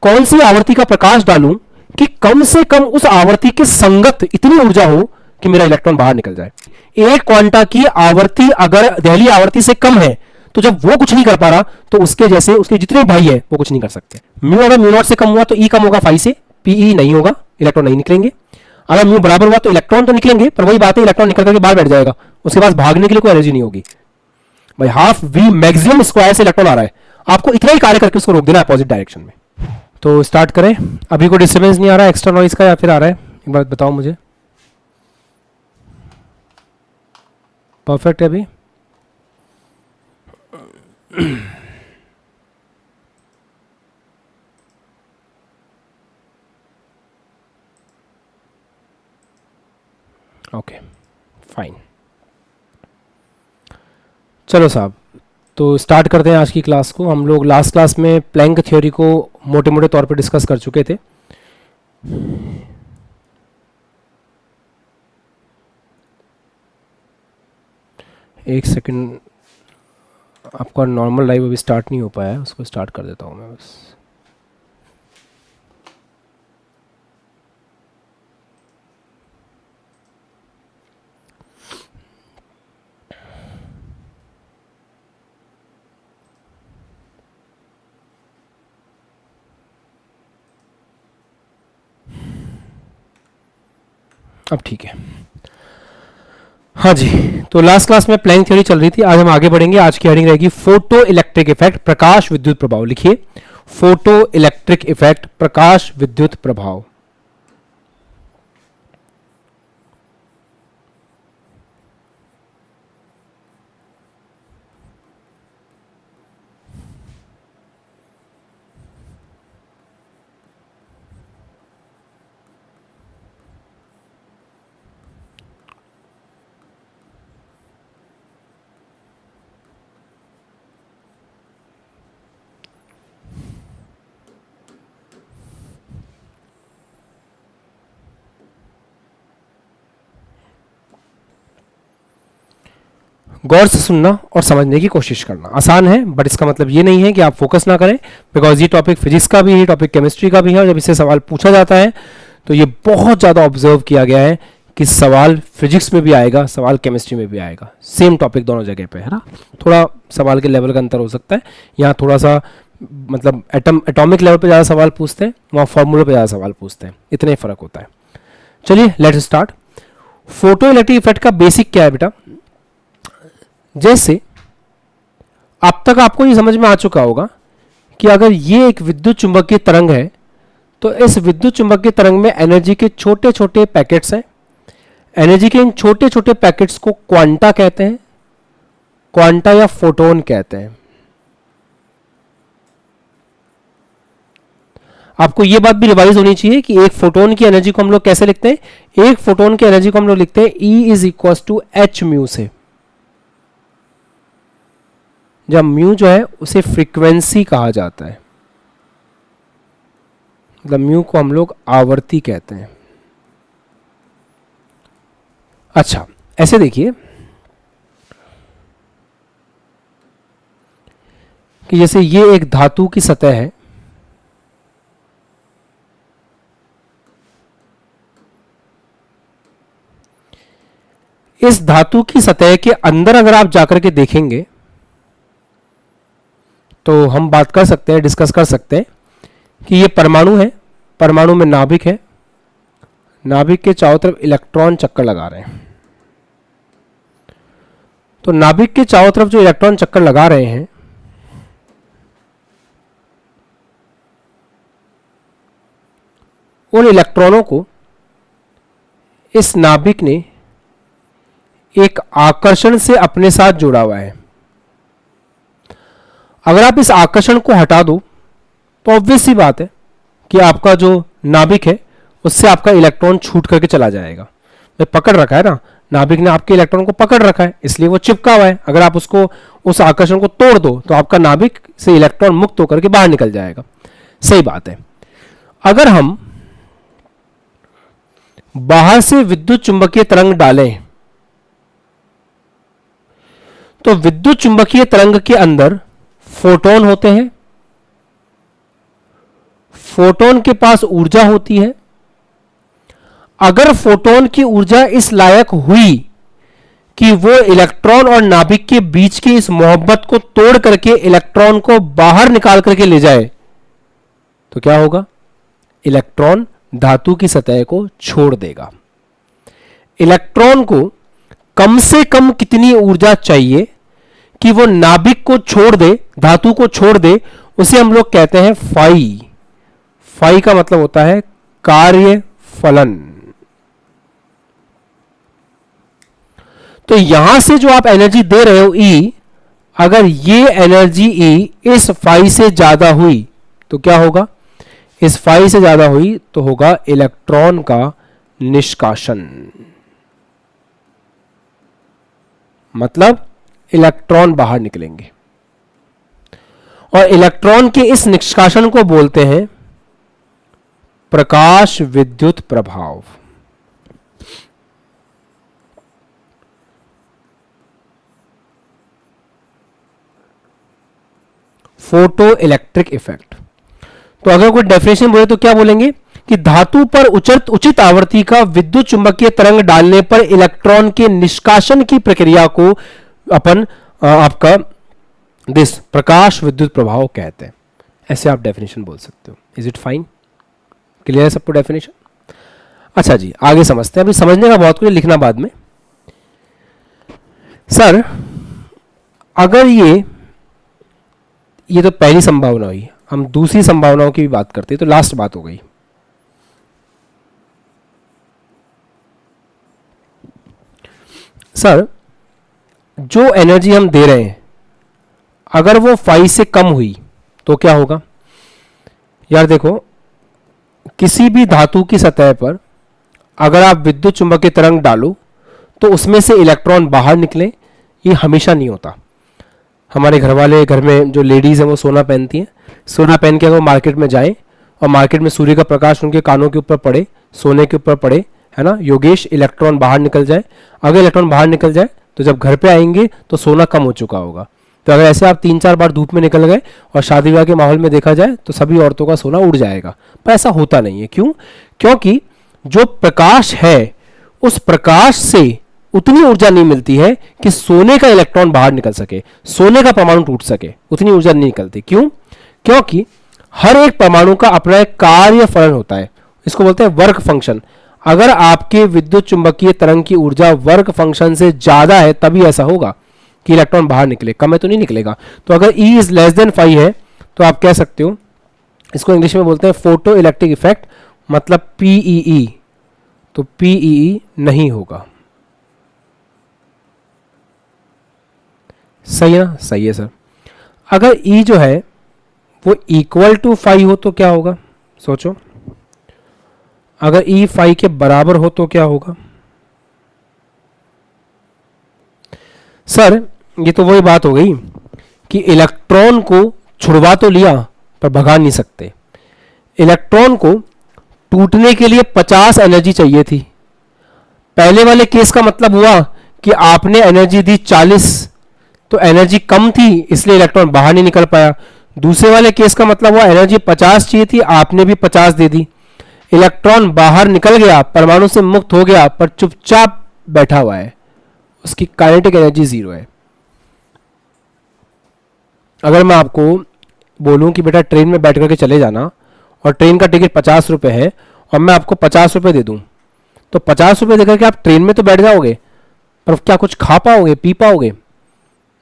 कौन सी आवृत्ति का प्रकाश डालूं कि कम से कम उस आवृत्ति के संगत इतनी ऊर्जा हो कि मेरा इलेक्ट्रॉन बाहर निकल जाए। एक क्वांटा की आवृत्ति अगर दहली आवृत्ति से कम है तो जब वो कुछ नहीं कर पा रहा तो उसके जैसे उसके जितने भाई है वो कुछ नहीं कर सकते। म्यू अगर म्यू नॉट से कम हुआ तो ई कम होगा फाई से, पीई नहीं होगा, इलेक्ट्रॉन नहीं निकलेंगे। अगर म्यू बराबर हुआ तो इलेक्ट्रॉन तो निकलेंगे, पर वही बात है इलेक्ट्रॉन निकल करके बाहर बैठ जाएगा, उसके पास भागने के लिए कोई एनर्जी नहीं होगी। भाई हाफ वी मैक्सिमम स्क्वायर से इलेक्ट्रॉन आ रहा है, आपको इतना ही कार्य करके उसको रोक देना अपोजिट डायरेक्शन में। तो स्टार्ट करें। अभी कोई डिस्टर्बेंस नहीं आ रहा है एक्स्ट्रा नॉइज का या फिर आ रहा है? एक बार बताओ मुझे। परफेक्ट है अभी? ओके फाइन, चलो साहब, तो स्टार्ट करते हैं आज की क्लास को। हम लोग लास्ट क्लास में प्लैंक थ्योरी को मोटे मोटे तौर पर डिस्कस कर चुके थे। एक सेकंड, आपका नॉर्मल लाइव अभी स्टार्ट नहीं हो पाया है, उसको स्टार्ट कर देता हूँ मैं बस। अब ठीक है। हाँ जी, तो लास्ट क्लास में प्लैंक थ्योरी चल रही थी, आज हम आगे बढ़ेंगे। आज की हेडिंग रहेगी फोटो इलेक्ट्रिक इफेक्ट, प्रकाश विद्युत प्रभाव। लिखिए, फोटो इलेक्ट्रिक इफेक्ट, प्रकाश विद्युत प्रभाव। गौर से सुनना और समझने की कोशिश करना। आसान है, बट इसका मतलब ये नहीं है कि आप फोकस ना करें, बिकॉज ये टॉपिक फिजिक्स का भी है, टॉपिक केमिस्ट्री का भी है, और जब इससे सवाल पूछा जाता है तो ये बहुत ज़्यादा ऑब्जर्व किया गया है कि सवाल फिजिक्स में भी आएगा, सवाल केमिस्ट्री में भी आएगा, सेम टॉपिक दोनों जगह पे है ना। थोड़ा सवाल के लेवल का अंतर हो सकता है, यहाँ थोड़ा सा मतलब एटॉमिक लेवल पे ज़्यादा सवाल पूछते हैं, वहाँ फॉर्मूले पे ज़्यादा सवाल पूछते हैं, इतना ही फर्क होता है। चलिए let's start. Photo electric effect का बेसिक क्या है बेटा? जैसे अब तक आपको ये समझ में आ चुका होगा कि अगर ये एक विद्युत चुंबकीय तरंग है तो इस विद्युत चुंबकीय तरंग में एनर्जी के छोटे छोटे पैकेट्स हैं। एनर्जी के इन छोटे छोटे पैकेट्स को क्वांटा कहते हैं, क्वांटा या फोटोन कहते हैं। आपको ये बात भी रिवाइज होनी चाहिए कि एक फोटोन की एनर्जी को हम लोग कैसे लिखते हैं? एक फोटोन की एनर्जी को हम लोग लिखते हैं E is equal to h mu से, जब म्यू जो है उसे फ्रीक्वेंसी कहा जाता है, मतलब म्यू को हम लोग आवर्ती कहते हैं। अच्छा, ऐसे देखिए कि जैसे ये एक धातु की सतह है, इस धातु की सतह के अंदर अगर आप जाकर के देखेंगे तो हम बात कर सकते हैं, डिस्कस कर सकते हैं कि ये परमाणु है, परमाणु में नाभिक है, नाभिक के चारों तरफ इलेक्ट्रॉन चक्कर लगा रहे हैं। तो नाभिक के चारों तरफ जो इलेक्ट्रॉन चक्कर लगा रहे हैं, उन इलेक्ट्रॉनों को इस नाभिक ने एक आकर्षण से अपने साथ जोड़ा हुआ है। अगर आप इस आकर्षण को हटा दो तो ऑब्वियस सी बात है कि आपका जो नाभिक है उससे आपका इलेक्ट्रॉन छूट करके चला जाएगा। पकड़ रखा है ना, नाभिक ने आपके इलेक्ट्रॉन को पकड़ रखा है, इसलिए वो चिपका हुआ है। अगर आप उसको उस आकर्षण को तोड़ दो तो आपका नाभिक से इलेक्ट्रॉन मुक्त होकर के बाहर निकल जाएगा। सही बात है। अगर हम बाहर से विद्युत चुंबकीय तरंग डालें तो विद्युत चुंबकीय तरंग के अंदर फोटोन होते हैं। फोटोन के पास ऊर्जा होती है। अगर फोटोन की ऊर्जा इस लायक हुई कि वो इलेक्ट्रॉन और नाभिक के बीच की इस मोहब्बत को तोड़ करके इलेक्ट्रॉन को बाहर निकाल करके ले जाए, तो क्या होगा? इलेक्ट्रॉन धातु की सतह को छोड़ देगा। इलेक्ट्रॉन को कम से कम कितनी ऊर्जा चाहिए कि वो नाभिक को छोड़ दे, धातु को छोड़ दे, उसे हम लोग कहते हैं फाई। फाई का मतलब होता है कार्य फलन। तो यहां से जो आप एनर्जी दे रहे हो E, अगर ये एनर्जी E इस फाई से ज्यादा हुई तो क्या होगा? इस फाई से ज्यादा हुई तो होगा इलेक्ट्रॉन का निष्कासन। मतलब इलेक्ट्रॉन बाहर निकलेंगे और इलेक्ट्रॉन के इस निष्कासन को बोलते हैं प्रकाश विद्युत प्रभाव। Photo electric effect. तो अगर कोई डेफिनेशन बोले तो क्या बोलेंगे कि धातु पर उचित आवर्ती का विद्युत चुंबकीय तरंग डालने पर इलेक्ट्रॉन के निष्कासन की प्रक्रिया को अपन आपका प्रकाश विद्युत प्रभाव कहते हैं। ऐसे आप डेफिनेशन बोल सकते हो। Is it fine? क्लियर है सबको डेफिनेशन? अच्छा जी, आगे समझते हैं। अभी समझने का बहुत कुछ, लिखना बाद में। सर अगर ये तो पहली संभावना हुई, हम दूसरी संभावनाओं की भी बात करते हैं, तो लास्ट बात हो गई। सर जो एनर्जी हम दे रहे हैं अगर वो फाई से कम हुई तो क्या होगा? यार देखो, किसी भी धातु की सतह पर अगर आप विद्युत चुंबकीय तरंग डालो तो उसमें से इलेक्ट्रॉन बाहर निकले, ये हमेशा नहीं होता। हमारे घर वाले, घर में जो लेडीज हैं वो सोना पहनती हैं, सोना पहन के अगर वो मार्केट में जाएं और मार्केट में सूर्य का प्रकाश उनके कानों के ऊपर पड़े, सोने के ऊपर पड़े, है ना योगेश, इलेक्ट्रॉन बाहर निकल जाए। अगर इलेक्ट्रॉन बाहर निकल जाए तो जब घर पे आएंगे तो सोना कम हो चुका होगा। तो अगर ऐसे आप 3-4 बार धूप में निकल गए और शादी विवाह के माहौल में देखा जाए तो सभी औरतों का सोना उड़ जाएगा, पर ऐसा होता नहीं है। क्यों? क्योंकि जो प्रकाश है उस प्रकाश से उतनी ऊर्जा नहीं मिलती है कि सोने का इलेक्ट्रॉन बाहर निकल सके, सोने का परमाणु टूट सके, उतनी ऊर्जा नहीं निकलती। क्यों? क्योंकि हर एक परमाणु का अपना एक कार्य फलन होता है, इसको बोलते हैं वर्क फंक्शन। अगर आपके विद्युत चुंबकीय तरंग की ऊर्जा वर्क फंक्शन से ज्यादा है तभी ऐसा होगा कि इलेक्ट्रॉन बाहर निकले, कम है तो नहीं निकलेगा। तो अगर E इज लेस देन 5 है तो आप कह सकते हो, इसको इंग्लिश में बोलते हैं फोटो इलेक्ट्रिक इफेक्ट, मतलब PEE। तो PEE नहीं होगा। सही है ना? सही है सर। अगर E जो है वो इक्वल टू 5 हो तो क्या होगा? सोचो, अगर E 5 के बराबर हो तो क्या होगा? सर ये तो वही बात हो गई कि इलेक्ट्रॉन को छुड़वा तो लिया पर भगा नहीं सकते। इलेक्ट्रॉन को टूटने के लिए 50 एनर्जी चाहिए थी। पहले वाले केस का मतलब हुआ कि आपने एनर्जी दी 40, तो एनर्जी कम थी इसलिए इलेक्ट्रॉन बाहर नहीं निकल पाया। दूसरे वाले केस का मतलब हुआ एनर्जी 50 चाहिए थी, आपने भी 50 दे दी, इलेक्ट्रॉन बाहर निकल गया, परमाणु से मुक्त हो गया, पर चुपचाप बैठा हुआ है, उसकी काइनेटिक एनर्जी 0 है। अगर मैं आपको बोलूं कि बेटा ट्रेन में बैठ करके चले जाना और ट्रेन का टिकट 50 रुपये है और मैं आपको 50 रुपये दे दूं, तो 50 रुपये देकर के आप ट्रेन में तो बैठ जाओगे, पर क्या कुछ खा पाओगे, पी पाओगे?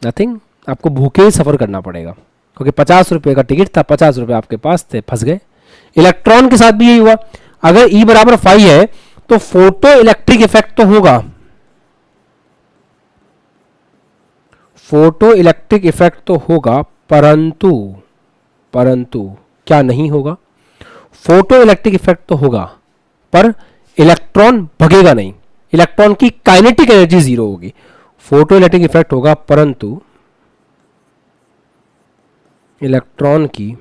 नथिंग। आपको भूखे ही सफर करना पड़ेगा, क्योंकि 50 रुपये का टिकट था, 50 रुपये आपके पास थे, फंस गए। इलेक्ट्रॉन के साथ भी यही हुआ। अगर E बराबर 5 है तो फोटो इलेक्ट्रिक इफेक्ट तो होगा, फोटो इलेक्ट्रिक इफेक्ट तो होगा, परंतु क्या नहीं होगा? फोटो इलेक्ट्रिक इफेक्ट तो होगा पर इलेक्ट्रॉन भगेगा नहीं, इलेक्ट्रॉन की काइनेटिक एनर्जी 0 होगी। फोटो इलेक्ट्रिक इफेक्ट होगा परंतु इलेक्ट्रॉन की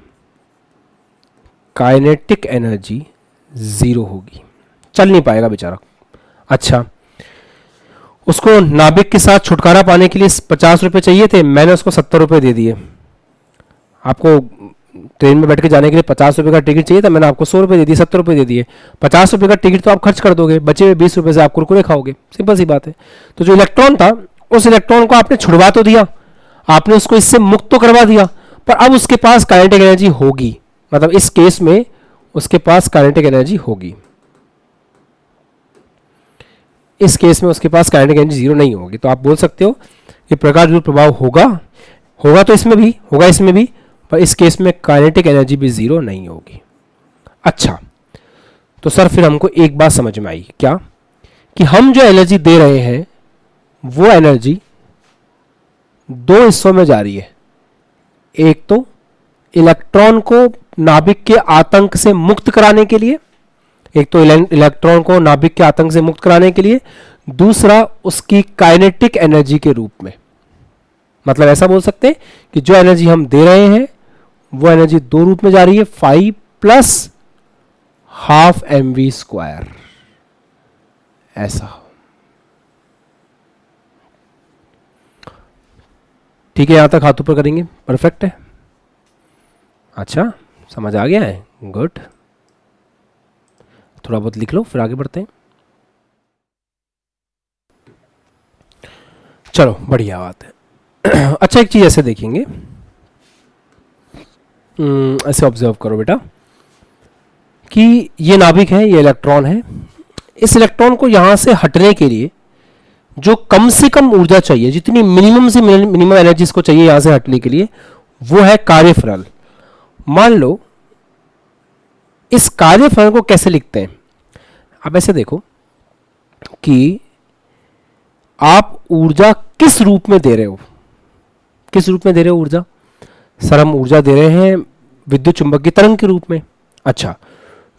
काइनेटिक एनर्जी 0 होगी, चल नहीं पाएगा बेचारा। अच्छा, उसको नाभिक के साथ छुटकारा पाने के लिए 50 रुपये चाहिए थे, मैंने उसको 70 रुपये दे दिए। आपको ट्रेन में बैठ के जाने के लिए 50 रुपये का टिकट चाहिए था, मैंने आपको 100 रुपये दे दिए, 70 रुपये दे दिए। 50 रुपये का टिकट तो आप खर्च कर दोगे, बचे हुए 20 रुपये से आप कुरकुरे खाओगे, सिंपल सी बात है। तो जो इलेक्ट्रॉन था उस इलेक्ट्रॉन को आपने छुड़वा तो दिया, आपने उसको इससे मुक्त तो करवा दिया, पर अब उसके पास काइनेटिक एनर्जी होगी, मतलब इस केस में उसके पास काइनेटिक एनर्जी होगी। इस केस में उसके पास काइनेटिक एनर्जी जीरो नहीं होगी। तो आप बोल सकते हो कि प्रकाश विद्युत प्रभाव होगा तो इसमें भी होगा, इसमें भी, पर इस केस में काइनेटिक एनर्जी भी जीरो नहीं होगी। अच्छा, तो सर फिर हमको एक बात समझ में आई, क्या कि हम जो एनर्जी दे रहे हैं वो एनर्जी दो हिस्सों में जा रही है। एक तो इलेक्ट्रॉन को नाभिक के आतंक से मुक्त कराने के लिए, एक तो इलेक्ट्रॉन को नाभिक के आतंक से मुक्त कराने के लिए, दूसरा उसकी काइनेटिक एनर्जी के रूप में। मतलब ऐसा बोल सकते हैं कि जो एनर्जी हम दे रहे हैं वो एनर्जी दो रूप में जा रही है, 5 + ½ mv², ऐसा। ठीक है, यहां तक हाथ ऊपर करेंगे, परफेक्ट है। अच्छा, समझ आ गया है, गुड। थोड़ा बहुत लिख लो फिर आगे बढ़ते हैं। चलो, बढ़िया बात है। अच्छा, एक चीज ऐसे देखेंगे, ऐसे ऑब्जर्व करो बेटा कि ये नाभिक है, ये इलेक्ट्रॉन है। इस इलेक्ट्रॉन को यहां से हटने के लिए जो कम से कम ऊर्जा चाहिए, जितनी मिनिमम से मिनिमम एनर्जी इसको चाहिए यहां से हटने के लिए, वो है कार्यफल। मान लो इस कार्यफल को कैसे लिखते हैं, आप ऐसे देखो कि आप ऊर्जा किस रूप में दे रहे हो, किस रूप में दे रहे हो ऊर्जा। सर हम ऊर्जा दे रहे हैं विद्युत चुंबकीय तरंग के रूप में। अच्छा,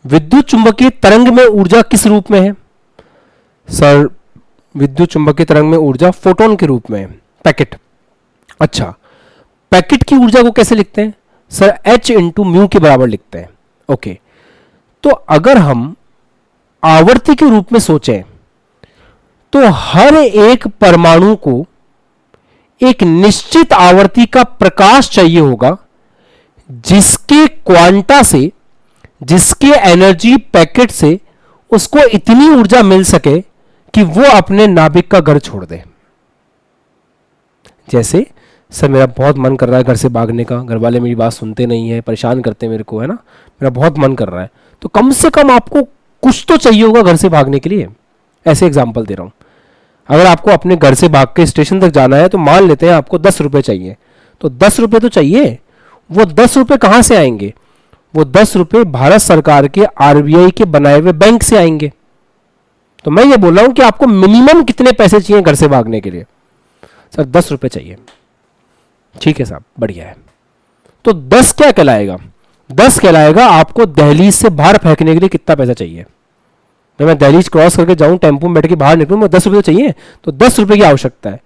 विद्युत चुंबकीय तरंग में ऊर्जा किस रूप में है। सर विद्युत चुंबकीय तरंग में ऊर्जा फोटोन के रूप में है, पैकेट। अच्छा, पैकेट की ऊर्जा को कैसे लिखते हैं। सर h × म्यू के बराबर लिखते हैं। ओके, तो अगर हम आवर्ती के रूप में सोचें तो हर एक परमाणु को एक निश्चित आवर्ती का प्रकाश चाहिए होगा, जिसके क्वांटा से, जिसके एनर्जी पैकेट से उसको इतनी ऊर्जा मिल सके कि वो अपने नाभिक का घर छोड़ दे। जैसे सर मेरा बहुत मन कर रहा है घर से भागने का, घर वाले मेरी बात सुनते नहीं है, परेशान करते मेरे को, है ना, मेरा बहुत मन कर रहा है, तो कम से कम आपको कुछ तो चाहिए होगा घर से भागने के लिए। ऐसे एग्जांपल दे रहा हूं। अगर आपको अपने घर से भाग के स्टेशन तक जाना है तो मान लेते हैं आपको 10 रुपए चाहिए, तो 10 रुपए तो चाहिए। वो 10 रुपए कहां से आएंगे, वो 10 रुपए भारत सरकार के आरबीआई के बनाए हुए बैंक से आएंगे। तो मैं ये बोल रहा हूं कि आपको मिनिमम कितने पैसे चाहिए घर से भागने के लिए। सर 10 रुपए चाहिए। ठीक है साहब, बढ़िया है। तो 10 क्या कहलाएगा, 10 कहलाएगा आपको दहलीज से बाहर फेंकने के लिए कितना पैसा चाहिए। मैं दहलीज क्रॉस करके जाऊं, टेम्पो में बैठ के बाहर निकलूं, मुझे 10 रुपये तो चाहिए, तो 10 रुपये की आवश्यकता है।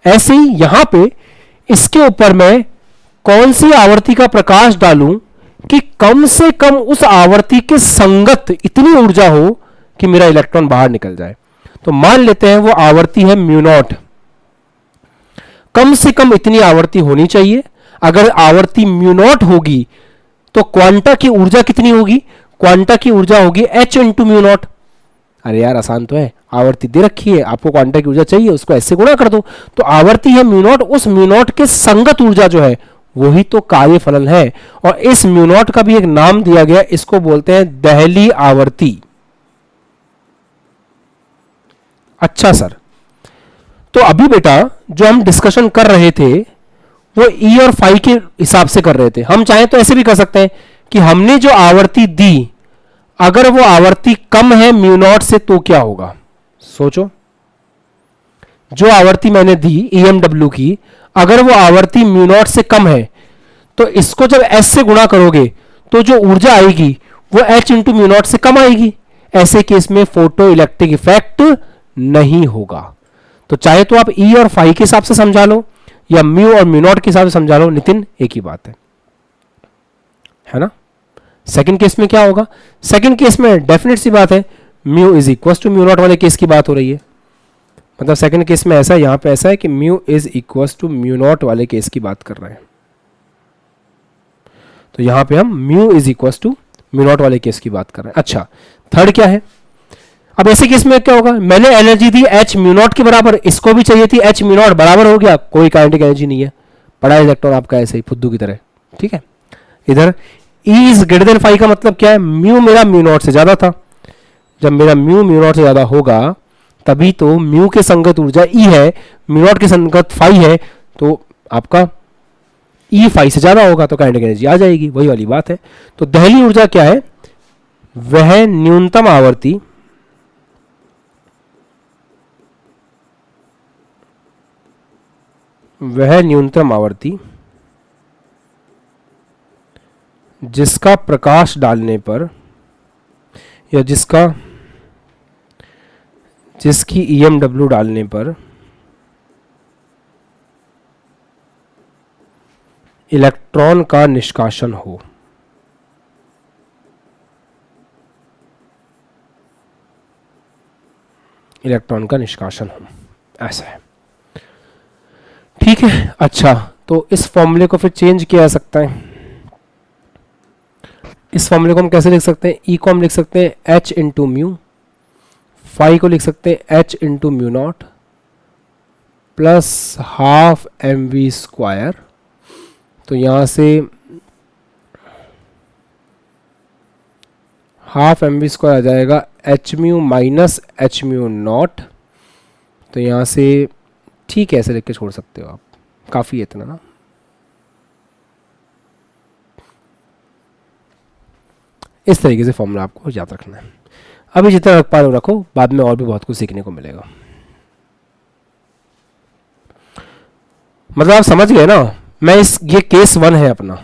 ऐसे ही यहां पे इसके ऊपर मैं कौन सी आवर्ती का प्रकाश डालूं कि कम से कम उस आवर्ती के संगत इतनी ऊर्जा हो कि मेरा इलेक्ट्रॉन बाहर निकल जाए। तो मान लेते हैं वो आवर्ती है μ0, कम से कम इतनी आवर्ती होनी चाहिए। अगर आवर्ती μ0 होगी तो क्वांटा की ऊर्जा कितनी होगी, क्वांटा की ऊर्जा होगी h × μ0। अरे यार आसान तो है, आवर्ती दे रखी है, आपको क्वांटा की ऊर्जा चाहिए, उसको ऐसे गुणा कर दो, तो आवर्ती है μ0, उस μ0 के संगत ऊर्जा जो है वही तो कार्यफलन है। और इस μ0 का भी एक नाम दिया गया, इसको बोलते हैं दहली आवर्ती। अच्छा सर, तो अभी बेटा जो हम डिस्कशन कर रहे थे वो E और φ के हिसाब से कर रहे थे। हम चाहे तो ऐसे भी कर सकते हैं कि हमने जो आवर्ती दी, अगर वो आवर्ती कम है μ0 से तो क्या होगा। सोचो, जो आवर्ती मैंने दी EMW की, अगर वो आवर्ती μ0 से कम है तो इसको जब S से गुणा करोगे तो जो ऊर्जा आएगी वो h × μ0 से कम आएगी। ऐसे केस में फोटो इलेक्ट्रिक इफेक्ट नहीं होगा। तो चाहे तो आप E और φ के हिसाब से समझा लो या μ और μ0 के हिसाब से समझा लो, नितिन एक ही बात है ना। सेकंड केस में क्या होगा, सेकंड केस में डेफिनेट सी बात है μ = μ0 वाले केस की बात हो रही है। मतलब सेकंड केस में ऐसा है, यहां पे ऐसा है कि μ = μ0 वाले केस की बात कर रहे हैं। तो यहां पे हम mu is equal to mu naught वाले केस की बात कर रहे हैं। अच्छा, थर्ड क्या है? अब ऐसे केस में क्या होगा, मैंने energy the H mu not के बराबर, इसको भी चाहिए थी एच म्यू नॉट, बराबर हो गया, कोई काइनेटिक एनर्जी नहीं है, पड़ा इलेक्ट्रॉन आपका ऐसे ही फुद्दू की तरह। ठीक है, इधर E is greater than phi का मतलब क्या है, म्यू मेरा म्यू नॉट से ज्यादा था, जब मेरा म्यू म्यू नॉट से ज्यादा होगा तभी तो म्यू के संगत ऊर्जा E है, म्यू नॉट के संगत फाई है, तो आपका E फाई से ज्यादा होगा, तो काइनेटिक एनर्जी आ जाएगी, वही वाली बात है। तो दहली ऊर्जा क्या है, वह न्यूनतम आवर्ती जिसका प्रकाश डालने पर या जिसकी EMW डालने पर इलेक्ट्रॉन का निष्कासन हो। इलेक्ट्रॉन का निष्कासन हो, ऐसा है। ठीक है, अच्छा, तो इस फॉर्मूले को फिर चेंज किया जा सकता है। इस फॉर्मूले को हम कैसे लिख सकते हैं, E को हम लिख सकते हैं H इंटू म्यू, फाई को लिख सकते हैं H into mu naught plus half mv square. तो यहां से हाफ mv स्क्वायर आ जाएगा H mu minus H mu not. तो यहां से ठीक है, ऐसे लिख के छोड़ सकते हो आप, काफ़ी है इतना ना। इस तरीके से फॉर्मूला आपको याद रखना है। अभी जितना रख पा रहे हो रखो, बाद में और भी बहुत कुछ सीखने को मिलेगा। मतलब आप समझ गए ना, ये केस 1 है अपना,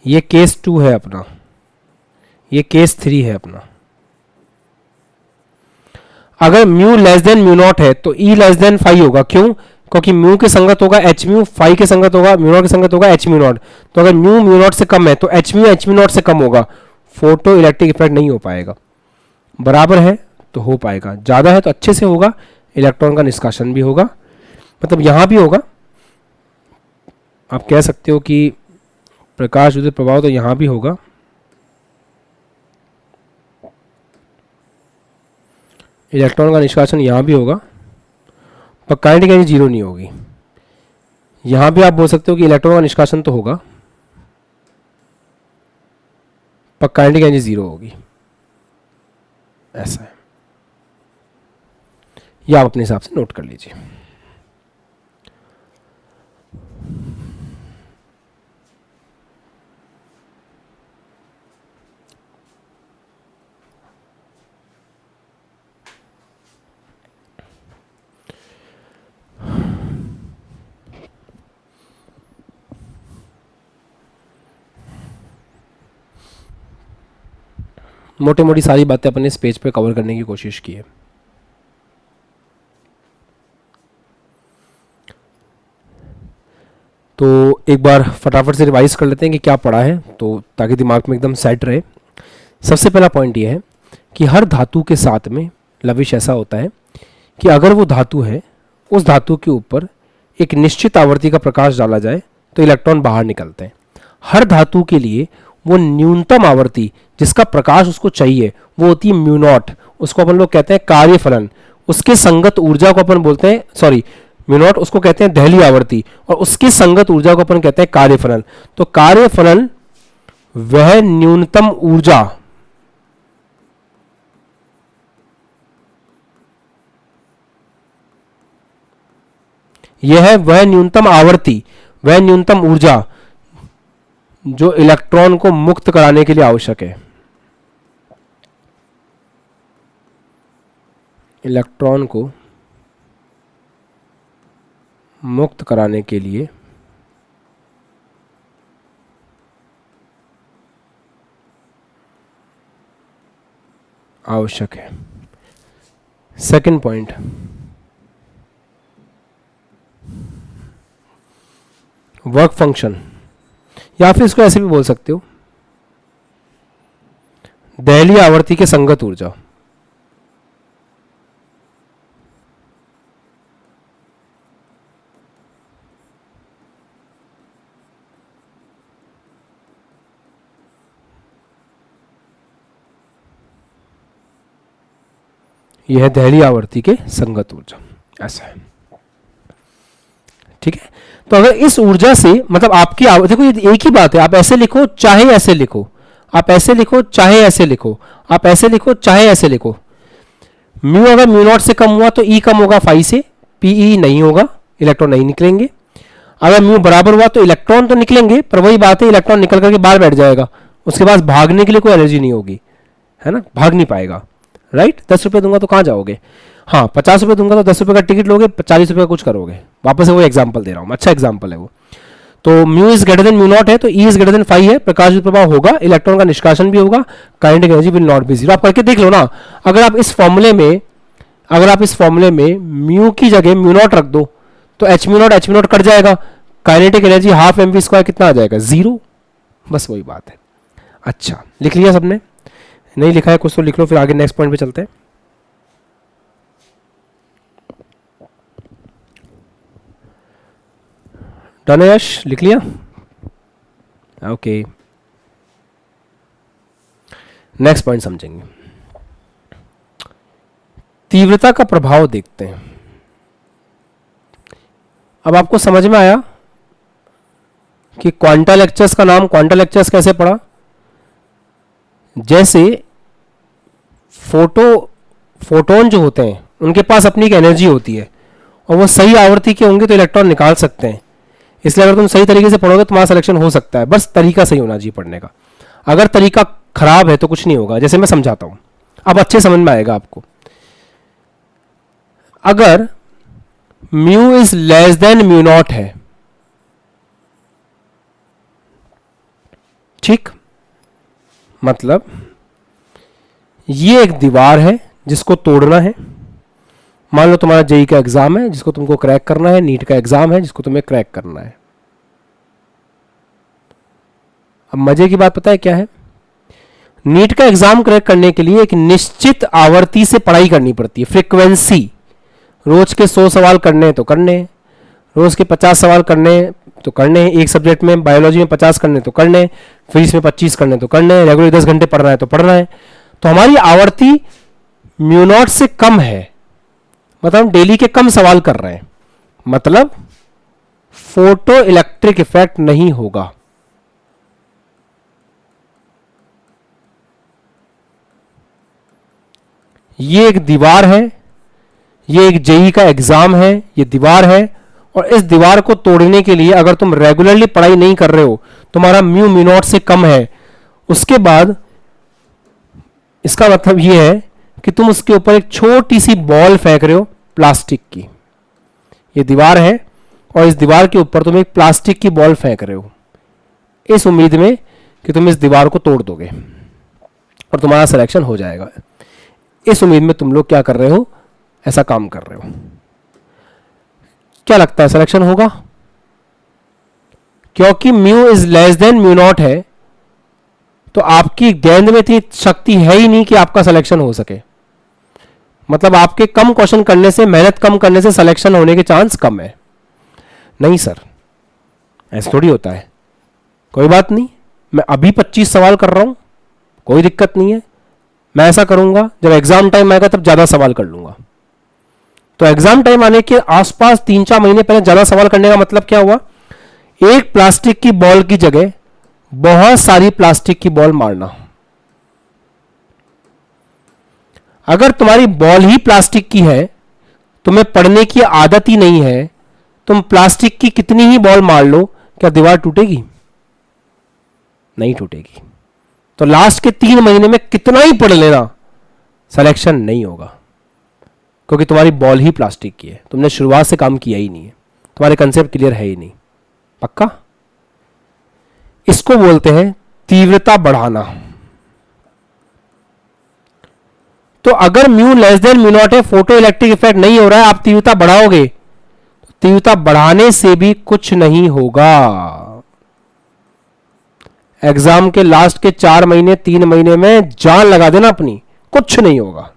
ये केस 2 है अपना, ये केस 3 है अपना। अगर mu less than mu naught है तो E लेस देन फाई होगा, क्यों? क्योंकि म्यू के संगत होगा एच म्यू, फाई के संगत होगा म्यू नॉट के संगत होगा एच म्यू नॉट। तो अगर म्यू म्यू नॉट से कम है तो एच म्यू नॉट से कम होगा, फोटो इलेक्ट्रिक इफेक्ट नहीं हो पाएगा। बराबर है तो हो पाएगा, ज़्यादा है तो अच्छे से होगा, इलेक्ट्रॉन का निष्कासन भी होगा, मतलब यहाँ भी होगा। आप कह सकते हो कि प्रकाश विद्युत प्रभाव तो यहाँ भी होगा, इलेक्ट्रॉन का निष्कासन यहाँ भी होगा, पर काइनेटिक एनर्जी जीरो नहीं होगी। यहाँ भी आप बोल सकते हो कि इलेक्ट्रॉन का निष्कासन तो होगा, पर काइनेटिक एनर्जी जीरो होगी, ऐसा है। यह आप अपने हिसाब से नोट कर लीजिए। मोटी मोटी सारी बातें अपने इस पेज पे कवर करने की कोशिश की है। तो एक बार फटाफट से रिवाइज कर लेते हैं कि क्या पढ़ा है, तो ताकि दिमाग में एकदम सेट रहे। सबसे पहला पॉइंट ये है कि हर धातु के साथ में लविश ऐसा होता है कि अगर वो धातु है, उस धातु के ऊपर एक निश्चित आवृत्ति का प्रकाश डाला जाए तो इलेक्ट्रॉन बाहर निकलते हैं। हर धातु के लिए वो न्यूनतम आवृत्ति जिसका प्रकाश उसको चाहिए वो होती है म्यू नॉट, उसको अपन लोग कहते हैं कार्यफलन। उसके संगत ऊर्जा को अपन बोलते हैं, सॉरी, म्यू नॉट उसको कहते हैं दहली आवृत्ति, और उसके संगत ऊर्जा को अपन कहते हैं कार्यफलन। तो कार्यफलन वह न्यूनतम ऊर्जा यह है, वह न्यूनतम आवर्ती, वह न्यूनतम ऊर्जा जो इलेक्ट्रॉन को मुक्त कराने के लिए आवश्यक है। इलेक्ट्रॉन को मुक्त कराने के लिए आवश्यक है। सेकंड पॉइंट, वर्क फंक्शन, या फिर इसको ऐसे भी बोल सकते हो, दहली आवर्ती के संगत ऊर्जा। यह है दहली आवर्ती के संगत ऊर्जा, ऐसा है। ठीक है, तो अगर इस ऊर्जा से मतलब आपकी देखो ये एक ही बात है, आप ऐसे लिखो चाहे ऐसे लिखो, आप ऐसे लिखो चाहे ऐसे लिखो, आप ऐसे लिखो चाहे ऐसे लिखो, म्यू अगर म्यू नॉट से कम हुआ तो ई कम होगा फाई से, पीई नहीं होगा, इलेक्ट्रॉन नहीं निकलेंगे। अगर म्यू बराबर हुआ तो इलेक्ट्रॉन तो निकलेंगे, पर वही बात है इलेक्ट्रॉन निकल करके बाहर बैठ जाएगा, उसके पास भागने के लिए कोई एनर्जी नहीं होगी, है ना, भाग नहीं पाएगा, राइट। 10 रुपये दूंगा तो कहाँ जाओगे, हाँ 50 रुपये दूंगा तो 10 रुपये का टिकट लोगे, 40 रुपये का कुछ करोगे, वापस से वो एग्जाम्पल दे रहा हूँ, अच्छा एग्जाम्पल है वो। तो mu is greater than mu naught है तो E is greater than phi है, प्रकाश विद्युत प्रभाव होगा, इलेक्ट्रॉन का निष्कासन भी होगा, kinetic energy will not be zero. आप करके देख लो ना, अगर आप इस फॉर्मूले में म्यू की जगह म्यू नॉट रख दो तो एच म्यू नॉट कट जाएगा, kinetic energy half m v square कितना आ जाएगा, जीरो, बस वही बात है। अच्छा लिख लिया सबने, नहीं लिखा है कुछ तो लिख लो, फिर आगे नेक्स्ट पॉइंट पे चलते हैं। डन है यश, लिख लिया, ओके। नेक्स्ट पॉइंट समझेंगे, तीव्रता का प्रभाव देखते हैं। अब आपको समझ में आया कि क्वांटा लेक्चर्स का नाम क्वांटा लेक्चर्स कैसे पड़ा, जैसे फोटोन जो होते हैं उनके पास अपनी एक एनर्जी होती है और वो सही आवर्ती के होंगे तो इलेक्ट्रॉन निकाल सकते हैं, इसलिए अगर तुम सही तरीके से पढ़ोगे तुम्हारा सिलेक्शन हो सकता है, बस तरीका सही होना चाहिए पढ़ने का। अगर तरीका खराब है तो कुछ नहीं होगा, जैसे मैं समझाता हूं, अब अच्छे समझ में आएगा आपको। अगर mu is less than mu naught है, ठीक, मतलब ये एक दीवार है जिसको तोड़ना है। मान लो तुम्हारा जेई का एग्जाम है जिसको तुमको क्रैक करना है, नीट का एग्जाम है जिसको तुम्हें क्रैक करना है। अब मजे की बात पता है क्या है, नीट का एग्जाम क्रैक करने के लिए एक निश्चित आवर्ती से पढ़ाई करनी पड़ती है, फ्रीक्वेंसी। रोज के 100 सवाल करने तो करने, रोज के 50 सवाल करने तो करने, एक सब्जेक्ट में बायोलॉजी में 50 करने तो करने, फिजिक्स में 25 करने तो करने, रेगुलर 10 घंटे पढ़ना है तो पढ़ना है। तो हमारी आवर्ती म्यू नॉट से कम है, मतलब हम डेली के कम सवाल कर रहे हैं, मतलब फोटो इलेक्ट्रिक इफेक्ट नहीं होगा। ये एक दीवार है, ये एक जेई का एग्जाम है, ये दीवार है, और इस दीवार को तोड़ने के लिए अगर तुम रेगुलरली पढ़ाई नहीं कर रहे हो, तुम्हारा म्यू म्यू नॉट से कम है, उसके बाद इसका मतलब ये है कि तुम उसके ऊपर एक छोटी सी बॉल फेंक रहे हो प्लास्टिक की। ये दीवार है और इस दीवार के ऊपर तुम एक प्लास्टिक की बॉल फेंक रहे हो, इस उम्मीद में कि तुम इस दीवार को तोड़ दोगे और तुम्हारा सिलेक्शन हो जाएगा। इस उम्मीद में तुम लोग क्या कर रहे हो, ऐसा काम कर रहे हो। क्या लगता है सिलेक्शन होगा? क्योंकि mu is less than mu naught है तो आपकी गेंद में इतनी शक्ति है ही नहीं कि आपका सिलेक्शन हो सके। मतलब आपके कम क्वेश्चन करने से, मेहनत कम करने से सिलेक्शन होने के चांस कम है। नहीं सर, ऐसा थोड़ी होता है। कोई बात नहीं, मैं अभी 25 सवाल कर रहा हूं, कोई दिक्कत नहीं है। मैं ऐसा करूंगा जब एग्जाम टाइम आएगा तब ज्यादा सवाल कर लूंगा। तो एग्जाम टाइम आने के आसपास 3-4 महीने पहले ज्यादा सवाल करने का मतलब क्या हुआ, एक प्लास्टिक की बॉल की जगह बहुत सारी प्लास्टिक की बॉल मारना। अगर तुम्हारी बॉल ही प्लास्टिक की है, तुम्हें पढ़ने की आदत ही नहीं है, तुम प्लास्टिक की कितनी ही बॉल मार लो, क्या दीवार टूटेगी? नहीं टूटेगी। तो लास्ट के 3 महीने में कितना ही पढ़ लेना, सिलेक्शन नहीं होगा, क्योंकि तुम्हारी बॉल ही प्लास्टिक की है। तुमने शुरुआत से काम किया ही नहीं है, तुम्हारे कंसेप्ट क्लियर है ही नहीं। पक्का? इसको बोलते हैं तीव्रता बढ़ाना। तो अगर mu less than mu naught है, फोटो इलेक्ट्रिक इफेक्ट नहीं हो रहा है, आप तीव्रता बढ़ाओगे तो तीव्रता बढ़ाने से भी कुछ नहीं होगा। एग्जाम के लास्ट के 4 महीने 3 महीने में जान लगा देना अपनी, कुछ नहीं होगा।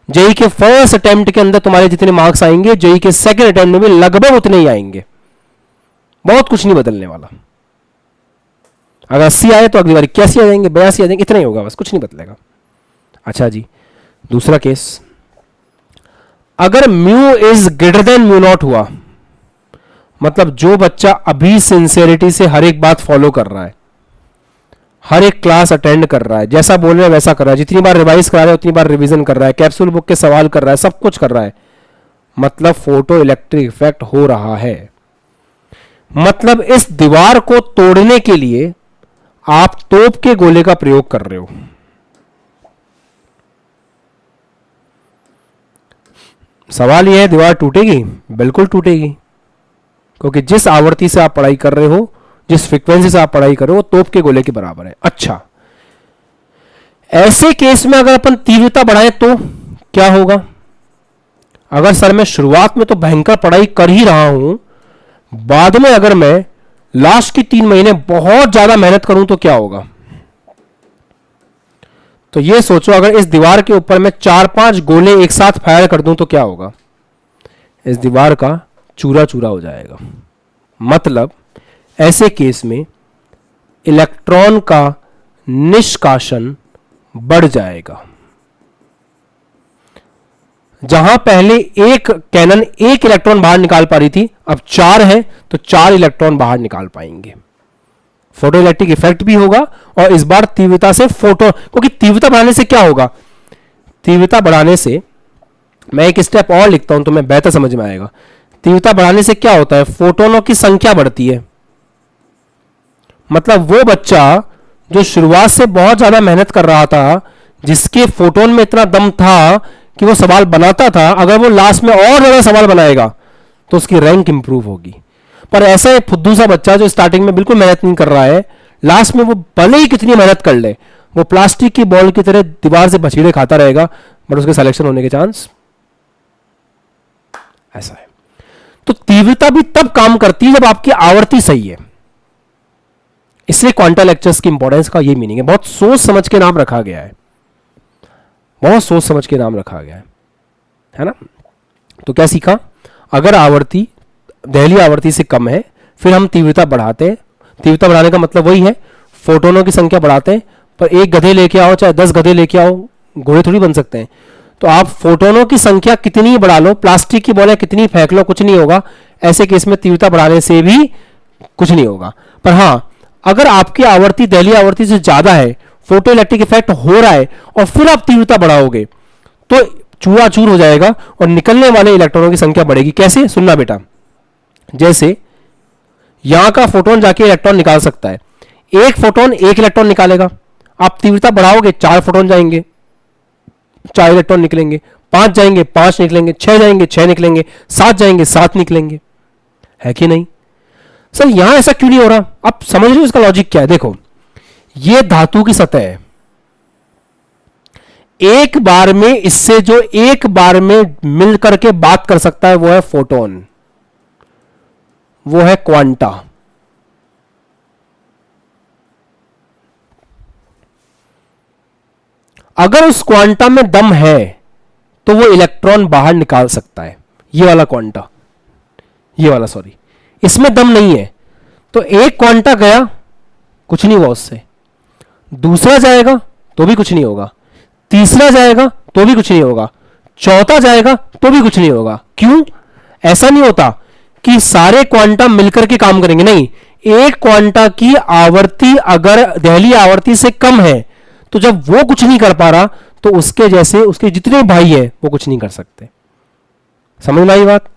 जेई के फर्स्ट अटेम्प्ट के अंदर तुम्हारे जितने मार्क्स आएंगे, जेई के सेकंड अटेम्प्ट में भी लगभग उतने ही आएंगे। बहुत कुछ नहीं बदलने वाला। अगर 80 आए तो अगली बार 81 आ जाएंगे, 82 आ जाएंगे, इतना ही होगा, बस कुछ नहीं बदलेगा। अच्छा जी, दूसरा केस, अगर mu is greater than mu not हुआ, मतलब जो बच्चा अभी सिंसियरिटी से हर एक बात फॉलो कर रहा है, हर एक क्लास अटेंड कर रहा है, जैसा बोल रहे हैं वैसा कर रहा है, जितनी बार रिवाइज करा रहा है उतनी बार रिवीजन कर रहा है, कैप्सूल बुक के सवाल कर रहा है, सब कुछ कर रहा है, मतलब फोटो इलेक्ट्रिक इफेक्ट हो रहा है। मतलब इस दीवार को तोड़ने के लिए आप तोप के गोले का प्रयोग कर रहे हो। सवाल यह है, दीवार टूटेगी? बिल्कुल टूटेगी, क्योंकि जिस आवृत्ति से आप पढ़ाई कर रहे हो, जिस फ्रीक्वेंसी से आप पढ़ाई कर रहे हो, तोप के गोले के बराबर है। अच्छा, ऐसे केस में अगर अपन तीव्रता बढ़ाएं तो क्या होगा? अगर सर मैं शुरुआत में तो भयंकर पढ़ाई कर ही रहा हूं, बाद में अगर मैं लास्ट की 3 महीने बहुत ज्यादा मेहनत करूं तो क्या होगा? तो ये सोचो, अगर इस दीवार के ऊपर मैं 4-5 गोले एक साथ फायर कर दूं तो क्या होगा? इस दीवार का चूरा चूरा हो जाएगा। मतलब ऐसे केस में इलेक्ट्रॉन का निष्कासन बढ़ जाएगा। जहां पहले एक कैनन एक इलेक्ट्रॉन बाहर निकाल पा रही थी, अब 4 है तो 4 इलेक्ट्रॉन बाहर निकाल पाएंगे। फोटो इलेक्ट्रिक इफेक्ट भी होगा, और इस बार तीव्रता से फोटो, क्योंकि तीव्रता बढ़ाने से क्या होगा? तीव्रता बढ़ाने से, मैं एक स्टेप और लिखता हूं तो मैं बेहतर समझ में आएगा। तीव्रता बढ़ाने से क्या होता है? फोटोनों की संख्या बढ़ती है। मतलब वो बच्चा जो शुरुआत से बहुत ज्यादा मेहनत कर रहा था, जिसके फोटोन में इतना दम था कि वो सवाल बनाता था, अगर वो लास्ट में और ज्यादा सवाल बनाएगा तो उसकी रैंक इंप्रूव होगी। पर ऐसा एक फुद्दू सा बच्चा जो स्टार्टिंग में बिल्कुल मेहनत नहीं कर रहा है, लास्ट में वो भले ही कितनी मेहनत कर ले, वो प्लास्टिक की बॉल की तरह दीवार से बछीड़े खाता रहेगा, बट उसके सिलेक्शन होने के चांस ऐसा है। तो तीव्रता भी तब काम करती है जब आपकी आवृत्ति सही है। इसलिए क्वांटा लेक्चर्स की इंपॉर्टेंस का ये मीनिंग है। बहुत सोच समझ के नाम रखा गया है, बहुत सोच समझ के नाम रखा गया है ना। तो क्या सीखा? अगर आवृत्ति दहली आवृत्ति से कम है, फिर हम तीव्रता बढ़ाते हैं। तीव्रता बढ़ाने का मतलब वही है, फोटोनों की संख्या बढ़ाते हैं। पर एक गधे लेके आओ चाहे 10 गधे लेके आओ, घोड़े थोड़ी बन सकते हैं। तो आप फोटोनों की संख्या कितनी बढ़ा लो, प्लास्टिक की बॉलें कितनी फेंक लो, कुछ नहीं होगा। ऐसे केस में तीव्रता बढ़ाने से भी कुछ नहीं होगा। पर हां, अगर आपकी आवृत्ति दहली आवृत्ति से ज्यादा है, फोटो इलेक्ट्रिक इफेक्ट हो रहा है, और फिर आप तीव्रता बढ़ाओगे तो चूराचूर हो जाएगा और निकलने वाले इलेक्ट्रॉनों की संख्या बढ़ेगी। कैसे? सुनना बेटा, जैसे यहां का फोटोन जाके इलेक्ट्रॉन निकाल सकता है, एक फोटोन एक इलेक्ट्रॉन निकालेगा। आप तीव्रता बढ़ाओगे, 4 फोटोन जाएंगे, 4 इलेक्ट्रॉन निकलेंगे, 5 जाएंगे, 5 निकलेंगे, 6 जाएंगे, 6 निकलेंगे, 7 जाएंगे, 7 निकलेंगे। है कि नहीं? सर यहां ऐसा क्यों नहीं हो रहा? आप समझ रहे हो इसका लॉजिक क्या है? देखो, यह धातु की सतह है। एक बार में इससे जो एक बार में मिल करके बात कर सकता है वो है फोटोन, वो है क्वांटा। अगर उस क्वांटा में दम है तो वो इलेक्ट्रॉन बाहर निकाल सकता है। ये वाला क्वांटा, ये वाला सॉरी, इसमें दम नहीं है। तो एक क्वांटा गया, कुछ नहीं हुआ उससे। दूसरा जाएगा तो भी कुछ नहीं होगा, तीसरा जाएगा तो भी कुछ नहीं होगा, चौथा जाएगा तो भी कुछ नहीं होगा। क्यों? ऐसा नहीं होता कि सारे क्वांटा मिलकर के काम करेंगे, नहीं। एक क्वांटा की आवृत्ति अगर दहली आवृत्ति से कम है तो जब वो कुछ नहीं कर पा रहा तो उसके जैसे उसके जितने भाई है वो कुछ नहीं कर सकते। समझ में आई बात?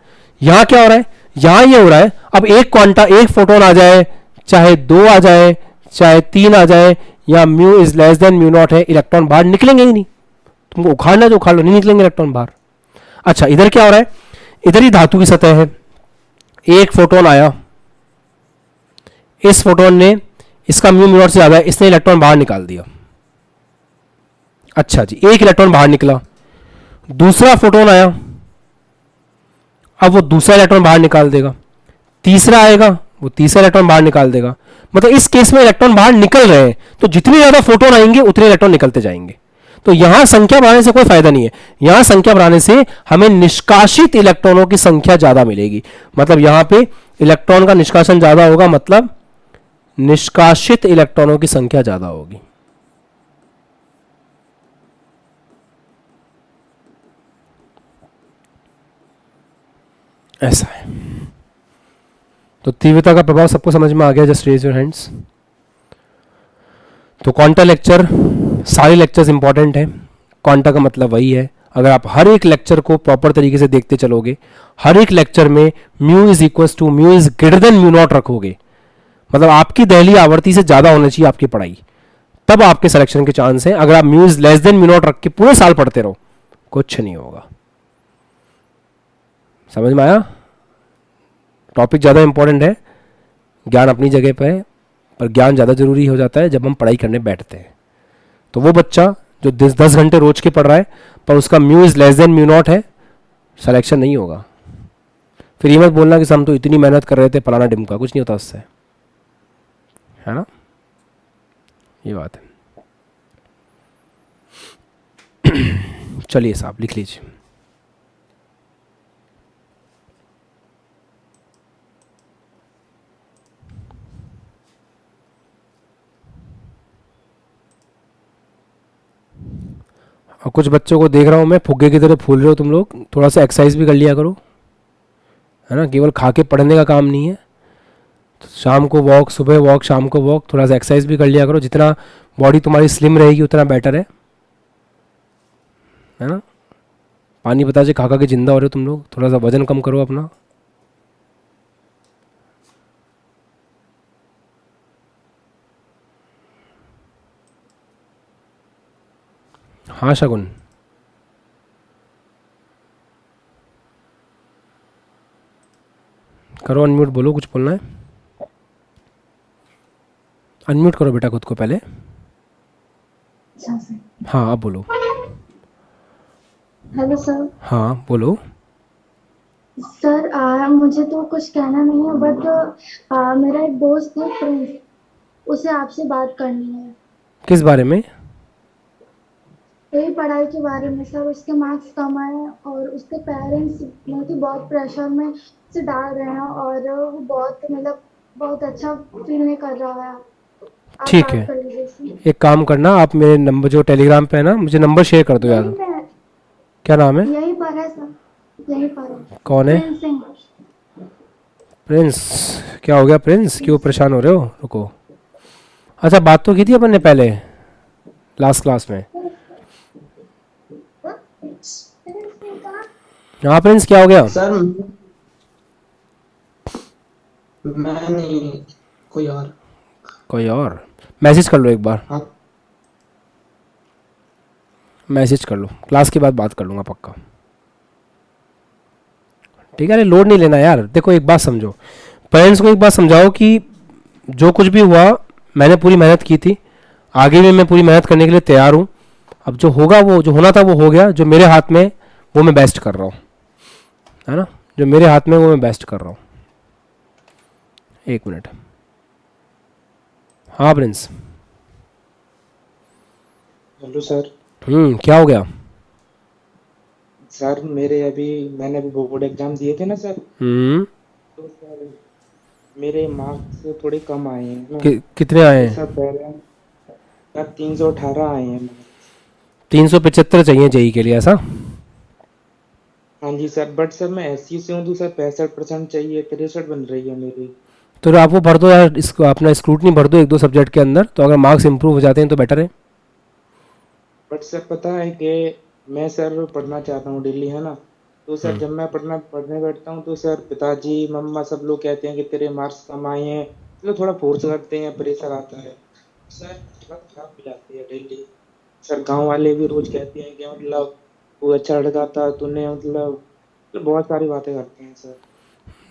यहां क्या हो रहा है? यहां ये हो रहा है, अब एक क्वांटा, एक फोटोन आ जाए, चाहे 2 आ जाए, चाहे 3 आ जाए, या mu is less than mu naught है, इलेक्ट्रॉन बाहर निकलेंगे ही नहीं। तुमको उखाड़ना जो उखाड़ लो, नहीं निकलेंगे इलेक्ट्रॉन बाहर। अच्छा, इधर क्या हो रहा है? इधर ही धातु की सतह है, एक फोटोन आया, इस फोटोन ने, इसका म्यू म्यू नॉट से ज्यादा है, इसने इलेक्ट्रॉन बाहर निकाल दिया। अच्छा जी, एक इलेक्ट्रॉन बाहर निकला। दूसरा फोटोन आया, अब वो दूसरा इलेक्ट्रॉन बाहर निकाल देगा। तीसरा आएगा, वो तीसरा इलेक्ट्रॉन बाहर निकाल देगा। मतलब इस केस में इलेक्ट्रॉन बाहर निकल रहे हैं, तो जितने ज्यादा फोटोन आएंगे उतने इलेक्ट्रॉन निकलते जाएंगे। तो यहां संख्या बढ़ाने से कोई फायदा नहीं है। यहां संख्या बढ़ाने से हमें निष्कासित इलेक्ट्रॉनों की संख्या ज्यादा मिलेगी। मतलब यहां पे इलेक्ट्रॉन का निष्कासन ज्यादा होगा, मतलब निष्कासित इलेक्ट्रॉनों की संख्या ज्यादा होगी। ऐसा है। तो तीव्रता का प्रभाव सबको समझ में आ गया? Just raise your hands. तो क्वांटा लेक्चर, सारे लेक्चर्स इंपॉर्टेंट है। क्वांटा का मतलब वही है, अगर आप हर एक लेक्चर को प्रॉपर तरीके से देखते चलोगे, हर एक लेक्चर में mu is equal to mu is greater than mu naught रखोगे, मतलब आपकी दहली आवर्ती से ज्यादा होना चाहिए आपकी पढ़ाई, तब आपके सिलेक्शन के चांस हैं। अगर आप mu is less than mu not रख के पूरे साल पढ़ते रहो, कुछ नहीं होगा। समझ में आया? टॉपिक ज़्यादा इंपॉर्टेंट है, ज्ञान अपनी जगह पर है, पर ज्ञान ज़्यादा जरूरी हो जाता है जब हम पढ़ाई करने बैठते हैं। तो वो बच्चा जो 10 घंटे रोज के पढ़ रहा है पर उसका mu is less than mu naught है, सिलेक्शन नहीं होगा। फिर ये मत बोलना कि हम तो इतनी मेहनत कर रहे थे फलाना डिमका, कुछ नहीं होता उससे, है ना? ये बात है। चलिए साहब लिख लीजिए। और कुछ बच्चों को देख रहा हूँ मैं, फुग्गे की तरह फूल रहे हो तुम लोग, थोड़ा सा एक्सरसाइज भी कर लिया करो, है ना? केवल खा के पढ़ने का काम नहीं है। तो शाम को वॉक, सुबह वॉक, शाम को वॉक, थोड़ा सा एक्सरसाइज भी कर लिया करो। जितना बॉडी तुम्हारी स्लिम रहेगी उतना बेटर है ना? पानी बताइए, खा खा के जिंदा हो रहे हो तुम लोग, थोड़ा सा वजन कम करो अपना। हाँ शगुन, करो अनम्यूट, बोलो कुछ बोलना है। अनम्यूट करो बेटा खुद को पहले। हाँ अब बोलो। Hello sir. हाँ बोलो। सर मुझे तो कुछ कहना नहीं है, बट मेरा एक दोस्त है फ्रेंड, उसे आपसे बात करनी है। किस बारे में? यही पढ़ाई के बारे में सर। उसके मार्क्स कम आए और उसके पेरेंट्स बहुत ही बहुत प्रेशर में से डाल रहे हैं और वो बहुत मतलब बहुत अच्छा फील नहीं कर रहा है। आप ठीक बात है, कर लीजिए इसमें। एक काम करना, आप मेरे नंबर जो टेलीग्राम पे है ना, मुझे नंबर शेयर कर दो यार। यहीं पे है, क्या नाम है? यहीं पर है सर, यहीं पर है। कौन है? प्रिंस सिंह। प्रिंस। क्या हो गया प्रिंस, क्यों परेशान हो रहे हो? रुको, अच्छा बात तो की थी अपन ने पहले लास्ट क्लास में। हाँ प्रिंस, क्या हो गया? सर मैं नहीं, कोई और। कोई और? मैसेज कर लो एक बार, हाँ मैसेज कर लो, क्लास के बाद बात कर लूँगा पक्का। ठीक है, अरे लोड नहीं लेना यार। देखो एक बात समझो, पेरेंट्स को एक बात समझाओ कि जो कुछ भी हुआ मैंने पूरी मेहनत की थी, आगे भी मैं पूरी मेहनत करने के लिए तैयार हूँ। अब जो होगा, वो जो होना था वो हो गया, जो मेरे हाथ में वो मैं बेस्ट कर रहा हूँ, है ना? जो मेरे हाथ में वो मैं बेस्ट कर रहा हूँ। एक मिनट। हाँ प्रिंस। Hello sir. क्या हो गया? सर मैंने अभी बोर्ड एग्जाम दिए थे ना सर, तो सर मेरे मार्क्स थोड़े कम आए हैं ना। कितने आए हैं? सर पेरेंट्स सर 318 आए हैं। 375 चाहिए जेई के लिए, ऐसा? हाँ जी सर, बट सर मैं एससी से हूँ तो सर 65% चाहिए, 63 बन रही है मेरी। तो आप वो भर दो यार, इसको अपना स्क्रूटनी भर दो एक दो सब्जेक्ट के अंदर, तो अगर मार्क्स इंप्रूव हो जाते हैं तो बेटर है। बट सर पता है कि मैं सर पढ़ना चाहता हूँ डेली, है ना? तो सर जब मैं पढ़ने बैठता हूँ तो सर पिताजी मम्मा सब लोग कहते हैं कि तेरे मार्क्स कम आए हैं, तो थोड़ा फोर्स करते हैं, प्रेशर आता है सर, हालत खराब हो जाती है डेली। सर गांव वाले भी रोज कहते हैं कि मतलब तू अच्छा लड़का था, तूने मतलब बहुत सारी बातें करते हैं सर।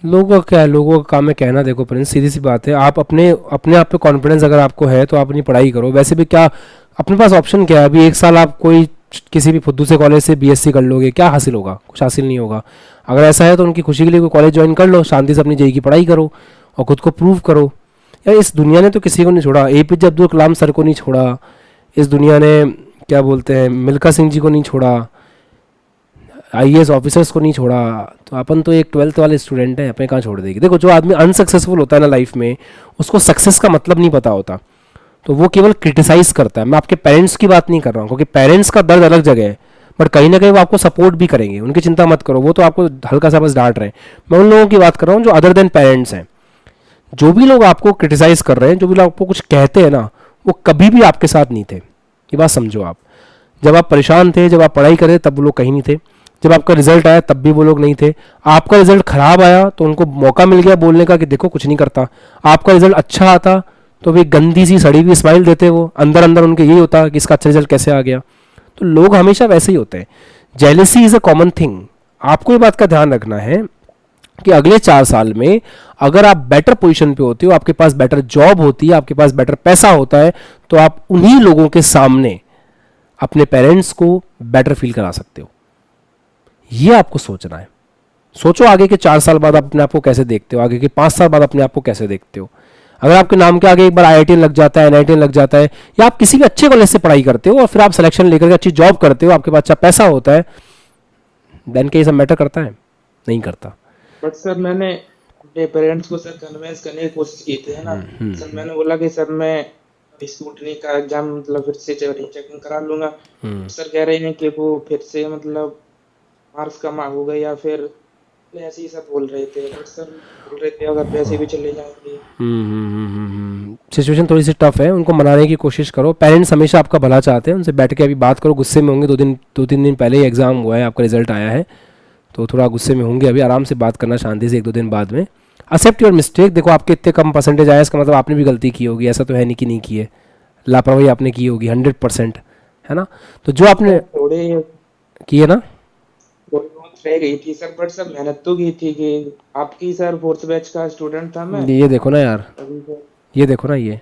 लोगों का क्या है, लोगों का काम है कहना। देखो प्रिंस, सीधी सी बात है, आप अपने अपने आप पे कॉन्फिडेंस अगर आपको है तो आप अपनी पढ़ाई करो। वैसे भी क्या अपने पास ऑप्शन क्या है? अभी एक साल आप कोई किसी भी फुद्दू से कॉलेज से बीएससी कर लोगे, क्या हासिल होगा? कुछ हासिल नहीं होगा। अगर ऐसा है तो उनकी खुशी के लिए कोई कॉलेज ज्वाइन कर लो, शांति से अपनी जेई की पढ़ाई करो और खुद को प्रूव करो। यार इस दुनिया ने तो किसी को नहीं छोड़ा, एपीजे अब्दुल कलाम सर को नहीं छोड़ा, इस दुनिया ने क्या बोलते हैं मिल्खा सिंह जी को नहीं छोड़ा, आईएएस ऑफिसर्स को नहीं छोड़ा। तो अपन तो एक 12th वाले स्टूडेंट हैं, अपने कहाँ छोड़ देगी? देखो जो आदमी अनसक्सेसफुल होता है ना लाइफ में, उसको सक्सेस का मतलब नहीं पता होता, तो वो केवल क्रिटिसाइज करता है। मैं आपके पेरेंट्स की बात नहीं कर रहा हूँ, क्योंकि पेरेंट्स का दर्द अलग जगह है, बट कहीं ना कहीं वो आपको सपोर्ट भी करेंगे, उनकी चिंता मत करो, वो तो आपको हल्का सा बस डांट रहे हैं। मैं उन लोगों की बात कर रहा हूँ जो अदर देन पेरेंट्स हैं। जो भी लोग आपको क्रिटिसाइज कर रहे हैं, जो भी लोग आपको कुछ कहते हैं ना, वो कभी भी आपके साथ नहीं थे, ये बात समझो आप। जब आप परेशान थे, जब आप पढ़ाई करे, तब वो लोग कहीं नहीं थे। जब आपका रिजल्ट आया तब भी वो लोग नहीं थे। आपका रिजल्ट खराब आया तो उनको मौका मिल गया बोलने का कि देखो कुछ नहीं करता। आपका रिजल्ट अच्छा आता तो वे गंदी सी सड़ी हुई स्माइल देते, वो अंदर अंदर उनके यही होता कि इसका अच्छा रिजल्ट कैसे आ गया। तो लोग हमेशा वैसे ही होते हैं। Jealousy is a common thing. आपको ये बात का ध्यान रखना है कि अगले 4 साल में अगर आप बेटर पोजीशन पे होते हो, आपके पास बेटर जॉब होती है, आपके पास बेटर पैसा होता है, तो आप उन्हीं लोगों के सामने अपने पेरेंट्स को बेटर फील करा सकते हो। ये आपको सोचना है। सोचो आगे के 4 साल बाद आप अपने आप को कैसे देखते हो, आगे के 5 साल बाद अपने आप को कैसे देखते हो। अगर आपके नाम के आगे एक बार IIT लग जाता है, NIT लग जाता है, या आप किसी भी अच्छे कॉलेज से पढ़ाई करते हो और फिर आप सिलेक्शन लेकर के अच्छी जॉब करते हो, आपके पास अच्छा पैसा होता है, देन क्या ये सब मैटर करता है? नहीं करता। बट सर मैंने अपने पेरेंट्स को सर कन्विंस करने की कोशिश की थी, है ना। सर मैंने बोला कि सर मैं स्कूटनी का एग्जाम मतलब फिर से चेकिंग करा लूंगा। सर कह रहे हैं कि वो फिर से मतलब मार्क्स कम हो गए या फिर ऐसे ही सब बोल रहे थे। बट सर बोल रहे थे अगर पैसे भी चले जाएंगे। सिचुएशन थोड़ी सी टफ है, उनको मनाने की कोशिश करो। पेरेंट्स हमेशा आपका भला चाहते हैं, उनसे बैठ के अभी बात करो। गुस्से में होंगे, 2-3 दिन पहले ही एग्जाम हुआ है, आपका रिजल्ट आया है, तो थोड़ा गुस्से में होंगे। अभी आराम से बात करना शांति से, 1-2 दिन बाद में। Accept your mistake. देखो आपके इतने कम परसेंटेज आए, इसका मतलब आपने भी गलती की होगी, ऐसा तो है नहीं कि नहीं की है। लापरवाही आपने की होगी 100%, है ना। तो जो आपने थोड़े की है ना, थोड़ी बहुत रह गई थी सर, बट सब मेहनत तो की थी कि आपकी सर 4th बैच का स्टूडेंट था मैं। ये देखो ना यार, अभी तो ये देखो ना, ये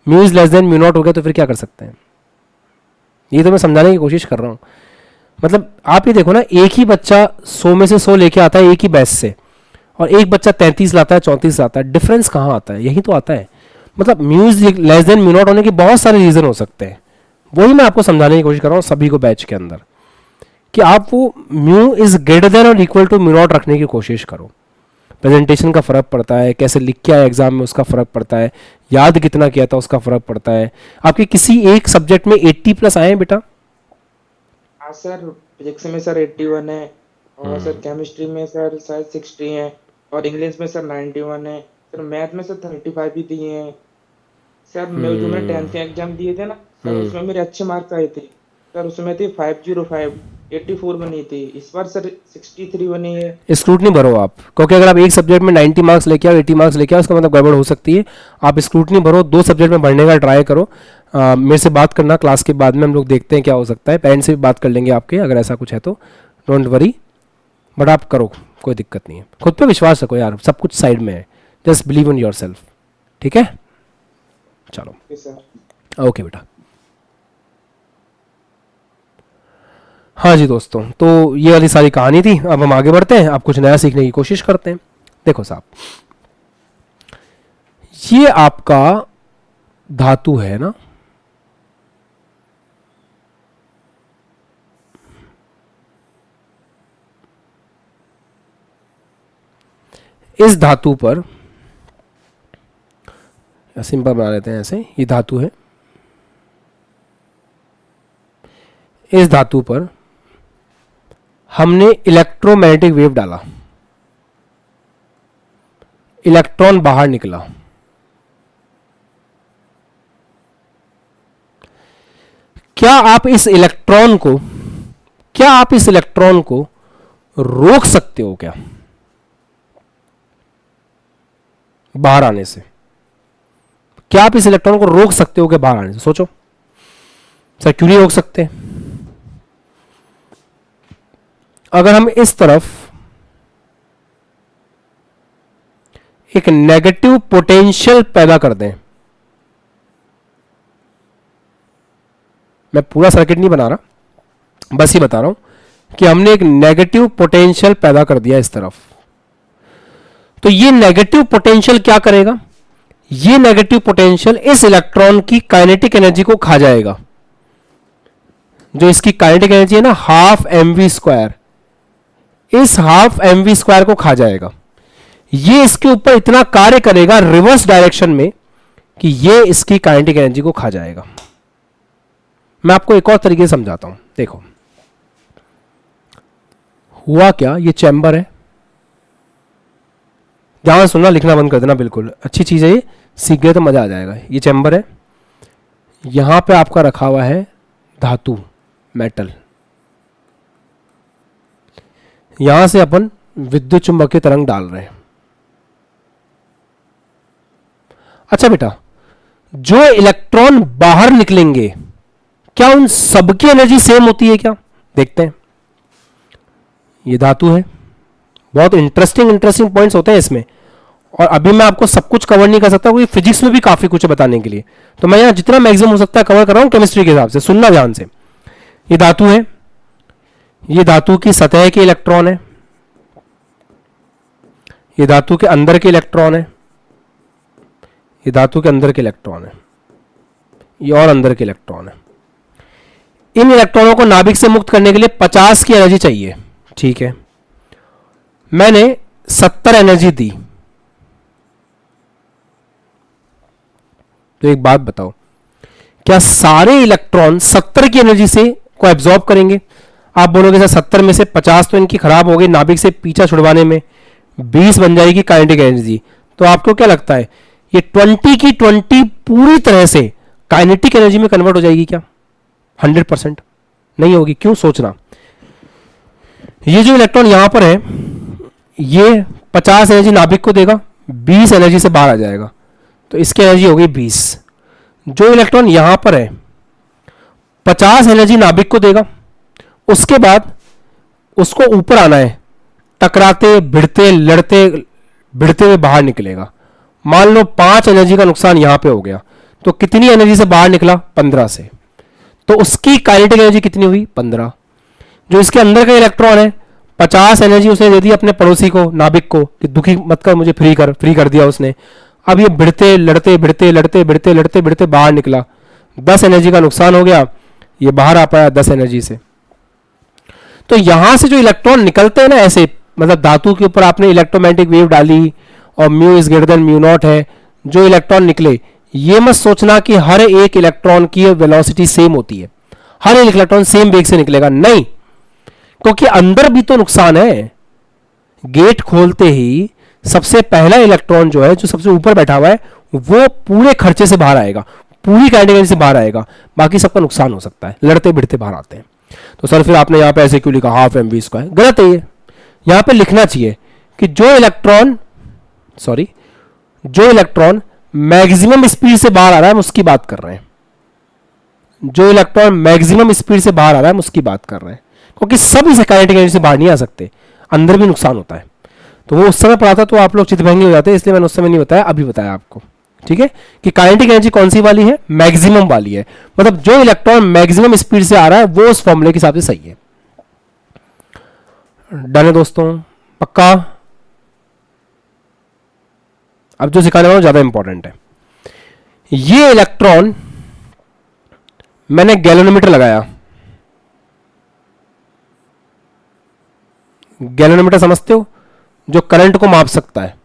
mu is less than mu not हो गया तो फिर क्या कर सकते हैं? ये तो मैं समझाने की कोशिश कर रहा हूँ। मतलब आप ये देखो ना, एक ही बच्चा 100 में से 100 लेके आता है एक ही बैच से, और एक बच्चा 33 लाता है, 34 लाता है। डिफरेंस कहाँ आता है? यही तो आता है। मतलब mu is less than mu not होने के बहुत सारे रीजन हो सकते हैं। वही मैं आपको समझाने की कोशिश कर रहा हूँ सभी को बैच के अंदर, कि आप वो म्यू इज ग्रेटर देन और इक्वल टू म्यू नॉट रखने की कोशिश करो। प्रेजेंटेशन का फर्क पड़ता है, कैसे लिख के आए एग्जाम में उसका फर्क पड़ता है, याद कितना किया था उसका फर्क पड़ता है। आपके किसी एक सब्जेक्ट में 80+ आए हैं बेटा? हाँ सर, फिजिक्स में सर 81 है, और सर केमिस्ट्री में सर शायद 60 है, और इंग्लिश में सर 91 है। सर मैथ में सर 35 भी दिए हैं। सर मैं जो मैंने 10th के एग्जाम दिए थे ना सर, उसमें मेरे अच्छे मार्क्स आए थे सर। उसमें थे 505, 84 बनी थी। इस बार सर 63 बनी है। स्क्रूटनी भरो आप, क्योंकि अगर आप एक सब्जेक्ट में 90 मार्क्स लेके आओ, 80 मार्क्स लेके आओ, उसका मतलब गड़बड़ हो सकती है। आप स्क्रूटनी भरो, 2 सब्जेक्ट में भरने का ट्राई करो। मेरे से बात करना क्लास के बाद में, हम लोग देखते हैं क्या हो सकता है। पेरेंट्स से भी बात कर लेंगे आपके, अगर ऐसा कुछ है तो डोंट वरी। बट आप करो, कोई दिक्कत नहीं है। खुद पे विश्वास रखो यार, सब कुछ साइड में है। Just believe in your self, ठीक है? चलो, ओके सर। ओके बेटा। हाँ जी दोस्तों, तो ये वाली सारी कहानी थी। अब हम आगे बढ़ते हैं, अब कुछ नया सीखने की कोशिश करते हैं। देखो साहब, ये आपका धातु है ना, इस धातु पर सिंपल बना लेते हैं ऐसे, ये धातु है। इस धातु पर हमने इलेक्ट्रोमैग्नेटिक वेव डाला, इलेक्ट्रॉन बाहर निकला। क्या आप इस इलेक्ट्रॉन को रोक सकते हो क्या बाहर आने से? क्या आप इस इलेक्ट्रॉन को रोक सकते हो क्या बाहर आने से? सोचो सर, क्यों नहीं रोक सकते? अगर हम इस तरफ एक नेगेटिव पोटेंशियल पैदा कर दें, मैं पूरा सर्किट नहीं बना रहा, बस ये बता रहा हूं कि हमने एक नेगेटिव पोटेंशियल पैदा कर दिया इस तरफ, तो ये नेगेटिव पोटेंशियल क्या करेगा? ये नेगेटिव पोटेंशियल इस इलेक्ट्रॉन की काइनेटिक एनर्जी को खा जाएगा। जो इसकी काइनेटिक एनर्जी है ना, 12 mv², इस 12 mv² को खा जाएगा। ये इसके ऊपर इतना कार्य करेगा रिवर्स डायरेक्शन में कि ये इसकी काइनेटिक एनर्जी को खा जाएगा। मैं आपको एक और तरीके से समझाता हूं। देखो, हुआ क्या, ये चैम्बर है, ध्यान सुनना, लिखना बंद कर देना, बिल्कुल अच्छी चीज है ये, सीख गए तो मजा आ जाएगा। ये चैम्बर है, यहां पे आपका रखा हुआ है धातु, मेटल, यहां से अपन विद्युत चुंबकीय तरंग डाल रहे हैं। अच्छा बेटा, जो इलेक्ट्रॉन बाहर निकलेंगे क्या उन सबकी एनर्जी सेम होती है क्या? देखते हैं। ये धातु है, बहुत इंटरेस्टिंग पॉइंट्स होते हैं इसमें, और अभी मैं आपको सब कुछ कवर नहीं कर सकता क्योंकि फिजिक्स में भी काफी कुछ है बताने के लिए, तो मैं यहां जितना मैक्सिमम हो सकता है कवर कर रहा हूं केमिस्ट्री के हिसाब से। सुनना ध्यान से, ये धातु है, ये धातु की सतह के इलेक्ट्रॉन है, ये धातु के अंदर के इलेक्ट्रॉन है, ये धातु के अंदर के इलेक्ट्रॉन है, ये और अंदर के इलेक्ट्रॉन है। इन इलेक्ट्रॉनों को नाभिक से मुक्त करने के लिए 50 की एनर्जी चाहिए, ठीक है। मैंने 70 एनर्जी दी, तो एक बात बताओ, क्या सारे इलेक्ट्रॉन 70 की एनर्जी से को एब्जॉर्ब करेंगे? आप बोलोगे सर 70 में से 50 तो इनकी खराब हो गई नाभिक से पीछा छुड़वाने में, 20 बन जाएगी काइनेटिक एनर्जी। तो आपको क्या लगता है ये 20 की 20 पूरी तरह से काइनेटिक एनर्जी में कन्वर्ट हो जाएगी क्या? 100% नहीं होगी। क्यों? सोचना, ये जो इलेक्ट्रॉन यहां पर है ये 50 एनर्जी नाभिक को देगा, 20 एनर्जी से बाहर आ जाएगा, तो इसकी एनर्जी होगी 20। जो इलेक्ट्रॉन यहां पर है 50 एनर्जी नाभिक को देगा, उसके बाद उसको ऊपर आना है, टकराते भिड़ते लड़ते भिड़ते हुए बाहर निकलेगा। मान लो 5 एनर्जी का नुकसान यहां पे हो गया, तो कितनी एनर्जी से बाहर निकला? 15 से। तो उसकी काइनेटिक एनर्जी कितनी हुई? 15। जो इसके अंदर का इलेक्ट्रॉन है 50 एनर्जी उसने दे दी अपने पड़ोसी को, नाभिक को, कि दुखी मत कर मुझे, फ्री कर दिया उसने। अब ये भिड़ते लड़ते भिड़ते लड़ते भिड़ते लड़ते भिड़ते बाहर निकला, 10 एनर्जी का नुकसान हो गया, ये बाहर आ पाया 10 एनर्जी से। तो यहां से जो इलेक्ट्रॉन निकलते हैं ना ऐसे, मतलब धातु के ऊपर आपने इलेक्ट्रोमैग्नेटिक वेव डाली और mu is greater than mu naught है, जो इलेक्ट्रॉन निकले, ये मत सोचना कि हर एक इलेक्ट्रॉन की वेलोसिटी सेम होती है, हर एक इलेक्ट्रॉन सेम वेग से निकलेगा, नहीं, क्योंकि अंदर भी तो नुकसान है। गेट खोलते ही सबसे पहला इलेक्ट्रॉन जो है, जो सबसे ऊपर बैठा हुआ है, वो पूरे खर्चे से बाहर आएगा, पूरी कैटेगरी से बाहर आएगा, बाकी सबका नुकसान हो सकता है, लड़ते भिड़ते बाहर आते हैं। तो सर फिर आपने यहां पे ऐसे क्यों लिखा हाफ mv स्क्वायर? गलत है ये। यहां पे लिखना चाहिए कि जो इलेक्ट्रॉन मैक्सिमम स्पीड से बाहर आ रहा है हम उसकी बात कर रहे हैं, जो इलेक्ट्रॉन मैक्सिमम स्पीड से बाहर आ रहा है हम उसकी बात कर रहे हैं, क्योंकि सब इस काइनेटिक एनर्जी से बाहर नहीं आ सकते, अंदर भी नुकसान होता है। तो वो उस समय पढ़ा था तो आप लोग चितभंगी हो जाते हैं, इसलिए मैंने उस समय नहीं बताया, अभी बताया आपको, ठीक है, कि काइनेटिक एनर्जी कौन सी वाली है? मैक्सिमम वाली है, मतलब जो इलेक्ट्रॉन मैक्सिमम स्पीड से आ रहा है वो उस फॉर्मूले के हिसाब से सही है। डन है दोस्तों, पक्का? अब जो सिखाने वाला ज्यादा इंपॉर्टेंट है, ये इलेक्ट्रॉन मैंने गैलोनोमीटर लगाया, गैलोनोमीटर समझते हो, जो करंट को माप सकता है।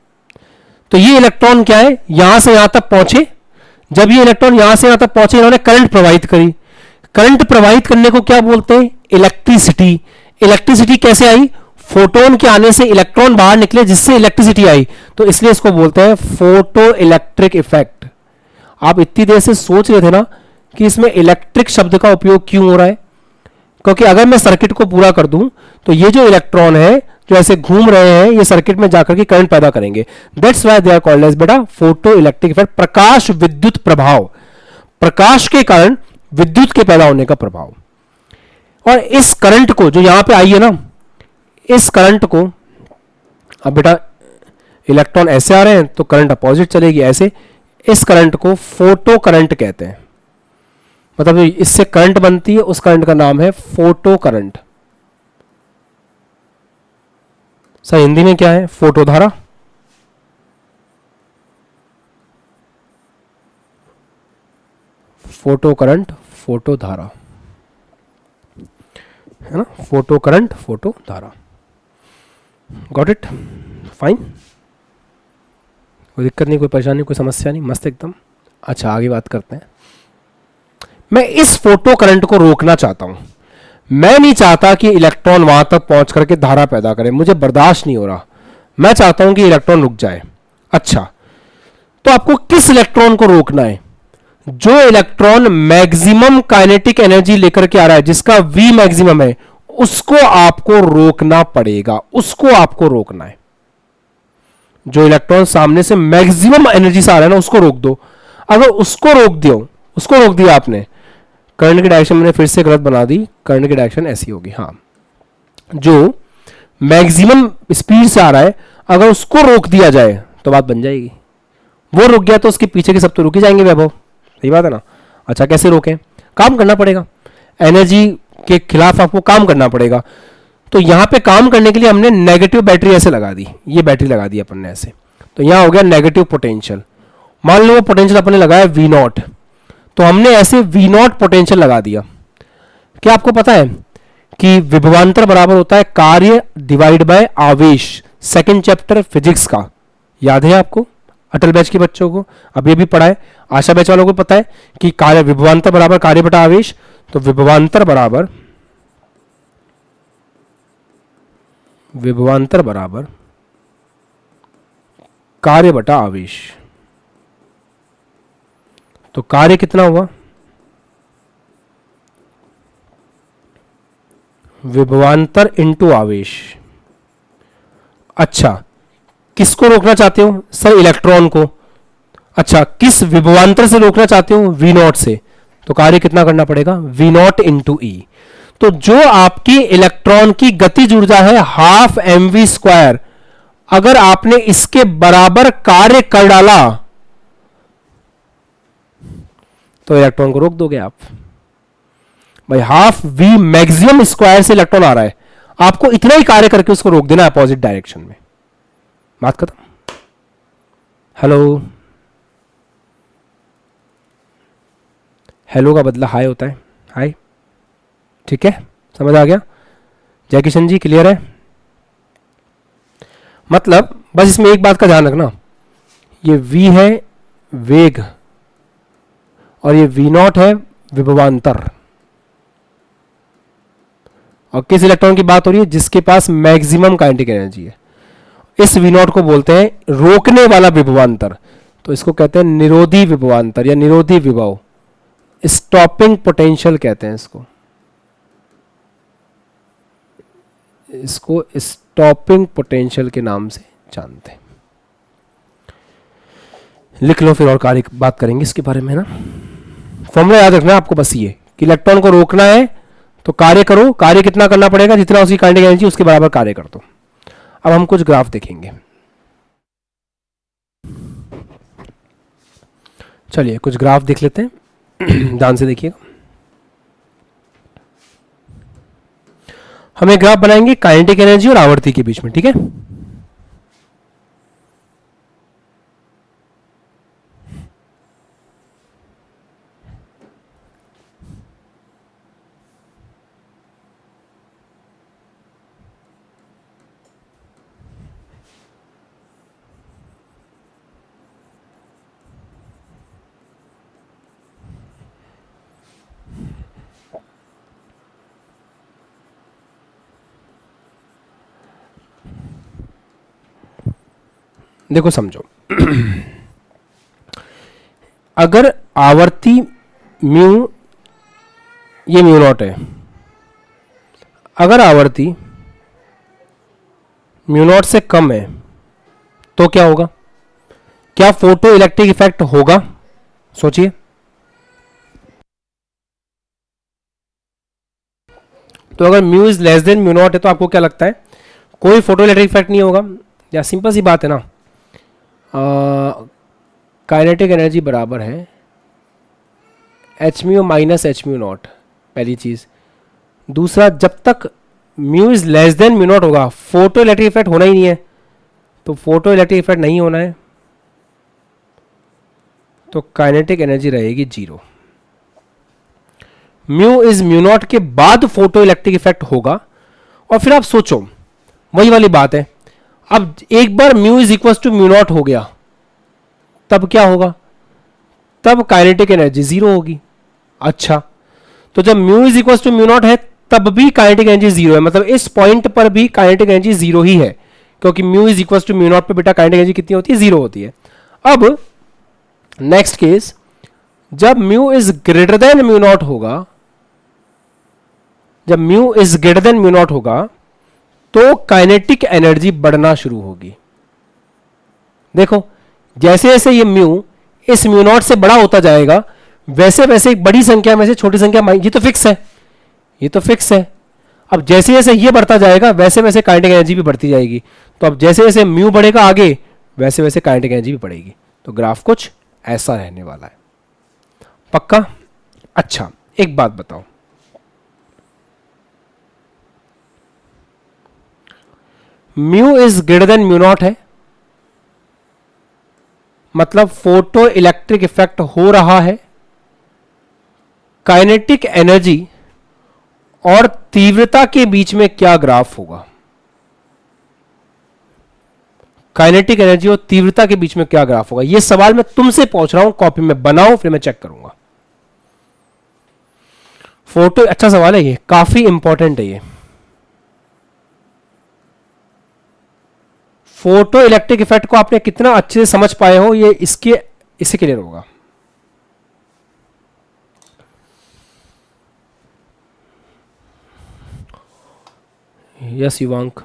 तो ये इलेक्ट्रॉन क्या है, यहां से यहां तक पहुंचे, जब ये इलेक्ट्रॉन यहां से यहां तक पहुंचे, इन्होंने करंट प्रवाहित करी। करंट प्रवाहित करने को क्या बोलते हैं? इलेक्ट्रिसिटी। इलेक्ट्रिसिटी कैसे आई? फोटोन के आने से इलेक्ट्रॉन बाहर निकले जिससे इलेक्ट्रिसिटी आई, तो इसलिए इसको बोलते हैं फोटो इलेक्ट्रिक इफेक्ट। आप इतनी देर से सोच रहे थे ना कि इसमें इलेक्ट्रिक शब्द का उपयोग क्यों हो रहा है, क्योंकि अगर मैं सर्किट को पूरा कर दूं तो ये जो इलेक्ट्रॉन है जो ऐसे घूम रहे हैं ये सर्किट में जाकर के करंट पैदा करेंगे। That's why they are called as बेटा फोटो इलेक्ट्रिक इफेक्ट, प्रकाश विद्युत प्रभाव, प्रकाश के कारण विद्युत के पैदा होने का प्रभाव। और इस करंट को जो यहां पे आई है ना, इस करंट को, अब बेटा इलेक्ट्रॉन ऐसे आ रहे हैं तो करंट अपोजिट चलेगी ऐसे, इस करंट को फोटो करंट कहते हैं, मतलब इससे करंट बनती है, उस करंट का नाम है फोटो करंट। सर हिंदी में क्या है? फोटोधारा। फोटो करंट, फोटो धारा, है ना, फोटो करंट, फोटो धारा। Got it? फाइन, कोई दिक्कत नहीं, कोई परेशानी, कोई समस्या नहीं, मस्त एकदम। अच्छा आगे बात करते हैं। मैं इस फोटो करंट को रोकना चाहता हूं, मैं नहीं चाहता कि इलेक्ट्रॉन वहां तक पहुंच करके धारा पैदा करे, मुझे बर्दाश्त नहीं हो रहा, मैं चाहता हूं कि इलेक्ट्रॉन रुक जाए। अच्छा, तो आपको किस इलेक्ट्रॉन को रोकना है? जो इलेक्ट्रॉन मैक्सिमम काइनेटिक एनर्जी लेकर के आ रहा है, जिसका V मैक्सिमम है, उसको आपको रोकना पड़ेगा, उसको आपको रोकना है। जो इलेक्ट्रॉन सामने से मैक्सिमम एनर्जी से आ रहा है ना, उसको रोक दो। अगर उसको रोक दिया आपने, करंट की डायरेक्शन मैंने फिर से गलत बना दी, करंट की डायरेक्शन ऐसी होगी। हाँ, जो मैक्सिमम स्पीड से आ रहा है, अगर उसको रोक दिया जाए तो बात बन जाएगी। वो रुक गया तो उसके पीछे के सब तो रुक ही जाएंगे वैभव, सही बात है ना। अच्छा, कैसे रोकें? काम करना पड़ेगा, एनर्जी के खिलाफ आपको काम करना पड़ेगा। तो यहां पे काम करने के लिए हमने नेगेटिव बैटरी ऐसे लगा दी, ये बैटरी लगा दी अपन ने ऐसे, तो यहां हो गया नेगेटिव पोटेंशियल। मान लो वो पोटेंशियल अपन ने लगाया V0, तो हमने ऐसे V0 पोटेंशियल लगा दिया। क्या आपको पता है कि विभवांतर बराबर होता है कार्य डिवाइड बाय आवेश, सेकंड चैप्टर फिजिक्स का, याद है आपको? अटल बैच के बच्चों को अब ये भी पढ़ा है, आशा बैच वालों को पता है कि कार्य विभवांतर बराबर कार्य बटा आवेश। तो विभवांतर बराबर कार्य बटा आवेश। तो कार्य कितना हुआ? विभवांतर इंटू आवेश। अच्छा, किसको रोकना चाहते हो? सर, इलेक्ट्रॉन को। अच्छा, किस विभवांतर से रोकना चाहते हो? V0 से। तो कार्य कितना करना पड़ेगा? V0 इंटू ई। तो जो आपकी इलेक्ट्रॉन की गतिज ऊर्जा है हाफ mv², अगर आपने इसके बराबर कार्य कर डाला तो इलेक्ट्रॉन को रोक दोगे आप। भाई हाफ V मैक्सिमम स्क्वायर से इलेक्ट्रॉन आ रहा है, आपको इतना ही कार्य करके उसको रोक देना अपोजिट डायरेक्शन में। बात खत्म। हेलो, हेलो का बदला हाय होता है, हाय, ठीक है, समझ आ गया? जय किशन जी, क्लियर है? मतलब बस इसमें एक बात का ध्यान रखना, ये V है वेग और ये V0 है विभवांतर। और किस इलेक्ट्रॉन की बात हो रही है? जिसके पास मैक्सिमम काइनेटिक एनर्जी है। इस V0 को बोलते हैं रोकने वाला विभवांतर, तो इसको कहते हैं निरोधी विभवांतर या निरोधी विभव, स्टॉपिंग पोटेंशियल कहते हैं इसको स्टॉपिंग पोटेंशियल के नाम से जानते हैं। लिख लो फिर और कार्य बात करेंगे इसके बारे में ना। फॉर्मूला याद रखना है आपको बस ये कि इलेक्ट्रॉन को रोकना है तो कार्य करो, कार्य कितना करना पड़ेगा? जितना उसकी काइनेटिक एनर्जी उसके बराबर कार्य कर दो। अब हम कुछ ग्राफ देखेंगे, चलिए कुछ ग्राफ देख लेते हैं, ध्यान से देखिएगा। हम एक ग्राफ बनाएंगे काइनेटिक एनर्जी और आवर्ती के बीच में, ठीक है? देखो समझो, अगर आवर्ती म्यू, ये म्यू0 है, अगर आवर्ती म्यू0 से कम है तो क्या होगा? क्या फोटो इलेक्ट्रिक इफेक्ट होगा? सोचिए। तो अगर म्यू इज लेस देन म्यू0 है तो आपको क्या लगता है? कोई फोटो इलेक्ट्रिक इफेक्ट नहीं होगा? या सिंपल सी बात है ना, काइनेटिक एनर्जी बराबर है एच म्यू माइनस एच म्यू0, पहली चीज। दूसरा, जब तक म्यू इज लेस देन म्यू0 होगा फोटो इलेक्ट्रिक इफेक्ट होना ही नहीं है, तो फोटो इलेक्ट्रिक इफेक्ट नहीं होना है तो काइनेटिक एनर्जी रहेगी 0। म्यू इज म्यू0 के बाद फोटो इलेक्ट्रिक इफेक्ट होगा। और फिर आप सोचो, वही वाली बात है, अब एक बार म्यू इज इक्वल टू म्यू0 हो गया तब क्या होगा? तब काइनेटिक एनर्जी 0 होगी। अच्छा, तो जब म्यू इज इक्वल टू म्यू0 है तब भी काइनेटिक एनर्जी जीरो है, मतलब इस पॉइंट पर भी काइनेटिक एनर्जी जीरो ही है, क्योंकि mu is equal to mu naught पे बेटा काइनेटिक एनर्जी कितनी होती है, जीरो होती है। अब नेक्स्ट केस, जब mu is greater than mu not होगा, जब mu is greater than mu not होगा तो काइनेटिक एनर्जी बढ़ना शुरू होगी। देखो जैसे जैसे ये म्यू इस म्यू नॉट से बड़ा होता जाएगा, वैसे वैसे बड़ी संख्या में से छोटी संख्या, ये तो फिक्स है, ये तो फिक्स है। अब जैसे जैसे ये बढ़ता जाएगा वैसे वैसे काइनेटिक एनर्जी भी बढ़ती जाएगी। तो अब जैसे जैसे म्यू बढ़ेगा आगे, वैसे वैसे काइनेटिक एनर्जी भी बढ़ेगी। तो ग्राफ कुछ ऐसा रहने वाला है। पक्का? अच्छा एक बात बताओ, mu is greater than mu naught है, मतलब फोटो इलेक्ट्रिक इफेक्ट हो रहा है। काइनेटिक एनर्जी और तीव्रता के बीच में क्या ग्राफ होगा? काइनेटिक एनर्जी और तीव्रता के बीच में क्या ग्राफ होगा? यह सवाल मैं तुमसे पूछ रहा हूं, कॉपी में बनाओ फिर मैं चेक करूंगा। फोटो, अच्छा सवाल है ये, काफी इंपॉर्टेंट है ये। फोटो इलेक्ट्रिक इफेक्ट को आपने कितना अच्छे से समझ पाए हो, ये इससे क्लियर होगा। यस युवांक,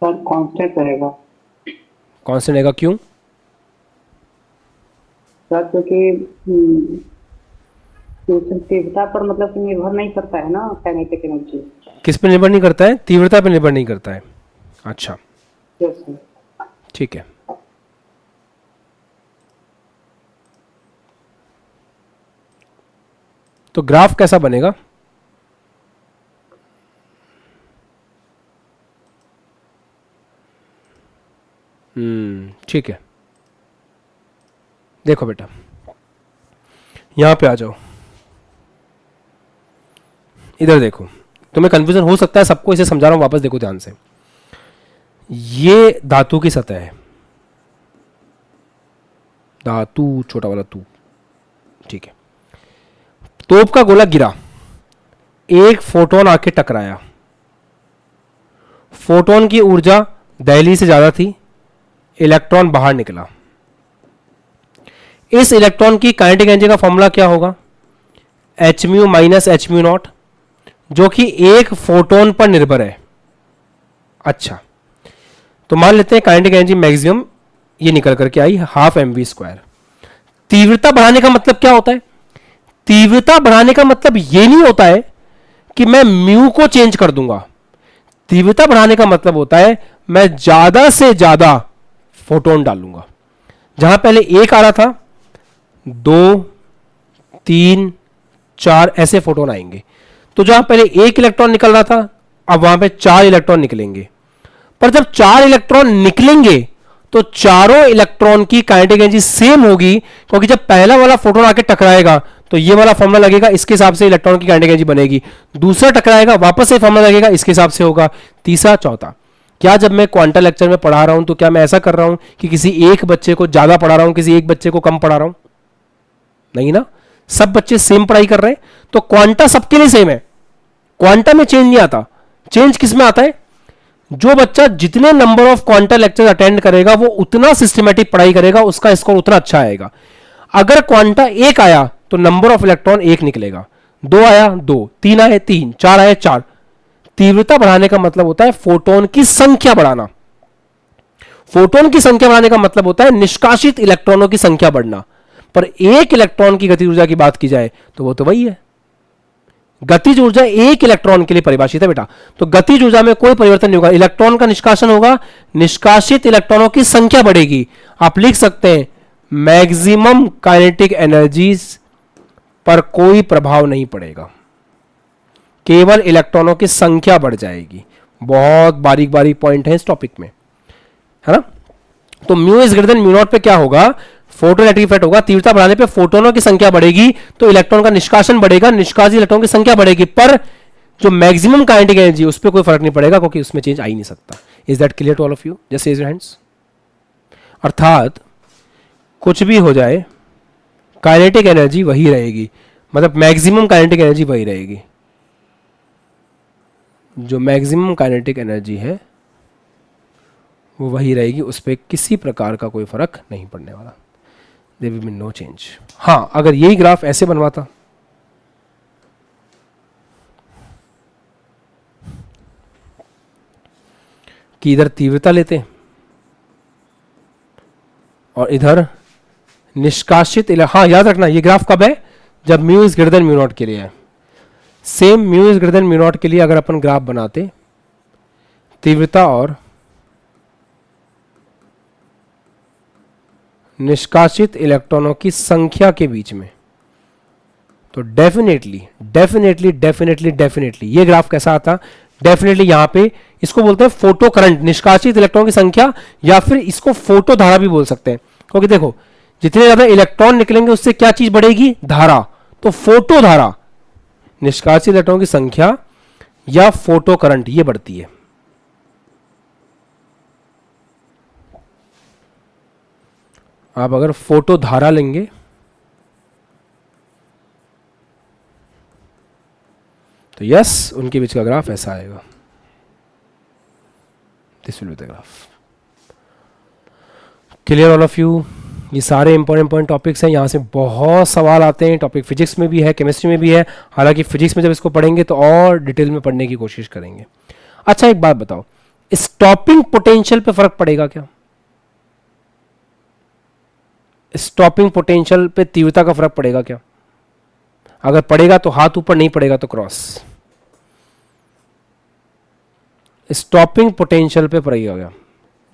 सर कांस्टेंट रहेगा। कांस्टेंट रहेगा, क्यों? सर क्योंकि तीव्रता पर मतलब कि निर्भर नहीं करता है ना काइनेटिक एनर्जी। किस पे निर्भर नहीं करता है? तीव्रता पे निर्भर नहीं करता है। अच्छा यस सर। ठीक है। तो ग्राफ कैसा बनेगा? ठीक है। देखो बेटा यहां पे आ जाओ, इधर देखो, तुम्हें कंफ्यूजन हो सकता है, सबको इसे समझा रहा हूं, वापस देखो ध्यान से। ये धातु की सतह है, धातु छोटा वाला तू, ठीक है। तोप का गोला गिरा, एक फोटोन आके टकराया, फोटोन की ऊर्जा दहलीज से ज्यादा थी, इलेक्ट्रॉन बाहर निकला। इस इलेक्ट्रॉन की काइनेटिक एनर्जी का फॉर्मूला क्या होगा? H mu minus H mu not, जो कि एक फोटोन पर निर्भर है। अच्छा तो मान लेते हैं काइनेटिक एनर्जी मैक्सिमम ये निकल करके आई हाफ mv²। तीव्रता बढ़ाने का मतलब क्या होता है? तीव्रता बढ़ाने का मतलब ये नहीं होता है कि मैं म्यू को चेंज कर दूंगा। तीव्रता बढ़ाने का मतलब होता है मैं ज्यादा से ज्यादा फोटोन डालूंगा। जहां पहले एक आ रहा था, 2, 3, 4 ऐसे फोटोन आएंगे। तो जहां पहले एक इलेक्ट्रॉन निकल रहा था, अब वहां पे 4 इलेक्ट्रॉन निकलेंगे। पर जब 4 इलेक्ट्रॉन निकलेंगे तो चारों इलेक्ट्रॉन की काइनेटिक एनर्जी सेम होगी, क्योंकि जब पहला वाला फोटोन आके टकराएगा तो ये वाला फॉर्मूला लगेगा, इसके हिसाब से इलेक्ट्रॉन की काइनेटिक एनर्जी बनेगी। दूसरा टकराएगा, वापस से फॉर्मूला लगेगा, इसके हिसाब से होगा। तीसरा, चौथा। क्या जब मैं क्वांटम लेक्चर में पढ़ा रहा हूं तो क्या मैं ऐसा कर रहा हूं कि किसी एक बच्चे को ज्यादा पढ़ा रहा हूं, किसी एक बच्चे को कम पढ़ा रहा हूं? नहीं ना, सब बच्चे सेम पढ़ाई कर रहे हैं। तो क्वांटा सबके लिए सेम है, क्वांटा में चेंज नहीं आता। चेंज किस में आता है? जो बच्चा जितने number of quantum lecture attend करेगा वो उतना सिस्टमेटिक पढ़ाई करेगा, उसका स्कोर उतना अच्छा आएगा। अगर क्वांटा 1 आया तो नंबर ऑफ इलेक्ट्रॉन 1 निकलेगा, 2 आया 2, 3 आए 3, 4 आए 4। तीव्रता बढ़ाने का मतलब होता है फोटोन की संख्या बढ़ाना। फोटोन की संख्या बढ़ाने का मतलब होता है निष्कासित इलेक्ट्रॉनों की संख्या बढ़ना। पर एक इलेक्ट्रॉन की गतिज ऊर्जा की बात की जाए तो वो तो वही है। गतिज ऊर्जा एक इलेक्ट्रॉन के लिए परिभाषित है बेटा। तो गतिज ऊर्जा में कोई परिवर्तन नहीं होगा, इलेक्ट्रॉन का निष्कासन होगा, निष्कासित इलेक्ट्रॉनों की संख्या बढ़ेगी। आप लिख सकते हैं मैक्सिमम काइनेटिक एनर्जीज पर कोई प्रभाव नहीं पड़ेगा, केवल इलेक्ट्रॉनों की संख्या बढ़ जाएगी। बहुत बारीक बारीक पॉइंट है इस टॉपिक में, है ना। तो mu is greater than mu naught पे क्या होगा? फोटो इलेक्ट्रिक इफेक्ट होगा। तीव्रता बढ़ाने पे फोटोनों की संख्या बढ़ेगी तो इलेक्ट्रॉन का निष्कासन बढ़ेगा, निष्कासित इलेक्ट्रॉन की संख्या बढ़ेगी। पर जो मैक्सिमम काइनेटिक एनर्जी उस पर कोई फर्क नहीं पड़ेगा, क्योंकि उसमें चेंज आ ही नहीं सकता। Is that clear to all of you? Just raise your hands. अर्थात कुछ भी हो जाए काइनेटिक एनर्जी वही रहेगी, मतलब मैक्सिमम काइनेटिक एनर्जी वही रहेगी, जो मैक्सिमम काइनेटिक एनर्जी है वो वही रहेगी, उस पर किसी प्रकार का कोई फर्क नहीं पड़ने वाला, there will be no change. हाँ, अगर यही ग्राफ ऐसे बनवाता, कि इधर तीव्रता लेते और इधर निष्कासित हाँ याद रखना ये ग्राफ कब है, जब mu is greater than mu not के लिए है। Same mu is greater than mu not के लिए अगर अपन ग्राफ बनाते, तीव्रता और निष्कासित इलेक्ट्रॉनों की संख्या के बीच में, तो डेफिनेटली डेफिनेटली डेफिनेटली डेफिनेटली ये ग्राफ कैसा आता, डेफिनेटली यहां पे इसको बोलते हैं फोटो करंट, निष्कासित इलेक्ट्रॉन की संख्या, या फिर इसको फोटो धारा भी बोल सकते हैं, क्योंकि देखो जितने ज्यादा इलेक्ट्रॉन निकलेंगे उससे क्या चीज बढ़ेगी, धारा। तो फोटो धारा, निष्कासित इलेक्ट्रॉन की संख्या या फोटो करंट, ये बढ़ती है। आप अगर फोटो धारा लेंगे तो यस उनके बीच का ग्राफ ऐसा आएगा, this will be the graph. Clear all of you? ये सारे इंपॉर्टेंट टॉपिक्स हैं, यहाँ से बहुत सवाल आते हैं, टॉपिक फिजिक्स में भी है, केमिस्ट्री में भी है, हालांकि फिजिक्स में जब इसको पढ़ेंगे तो और डिटेल में पढ़ने की कोशिश करेंगे। अच्छा एक बात बताओ, स्टॉपिंग पोटेंशियल पे फर्क पड़ेगा क्या? स्टॉपिंग पोटेंशियल पे तीव्रता का फर्क पड़ेगा क्या? अगर पड़ेगा तो हाथ ऊपर, नहीं पड़ेगा तो क्रॉस। स्टॉपिंग पोटेंशियल पे पड़ेगा क्या?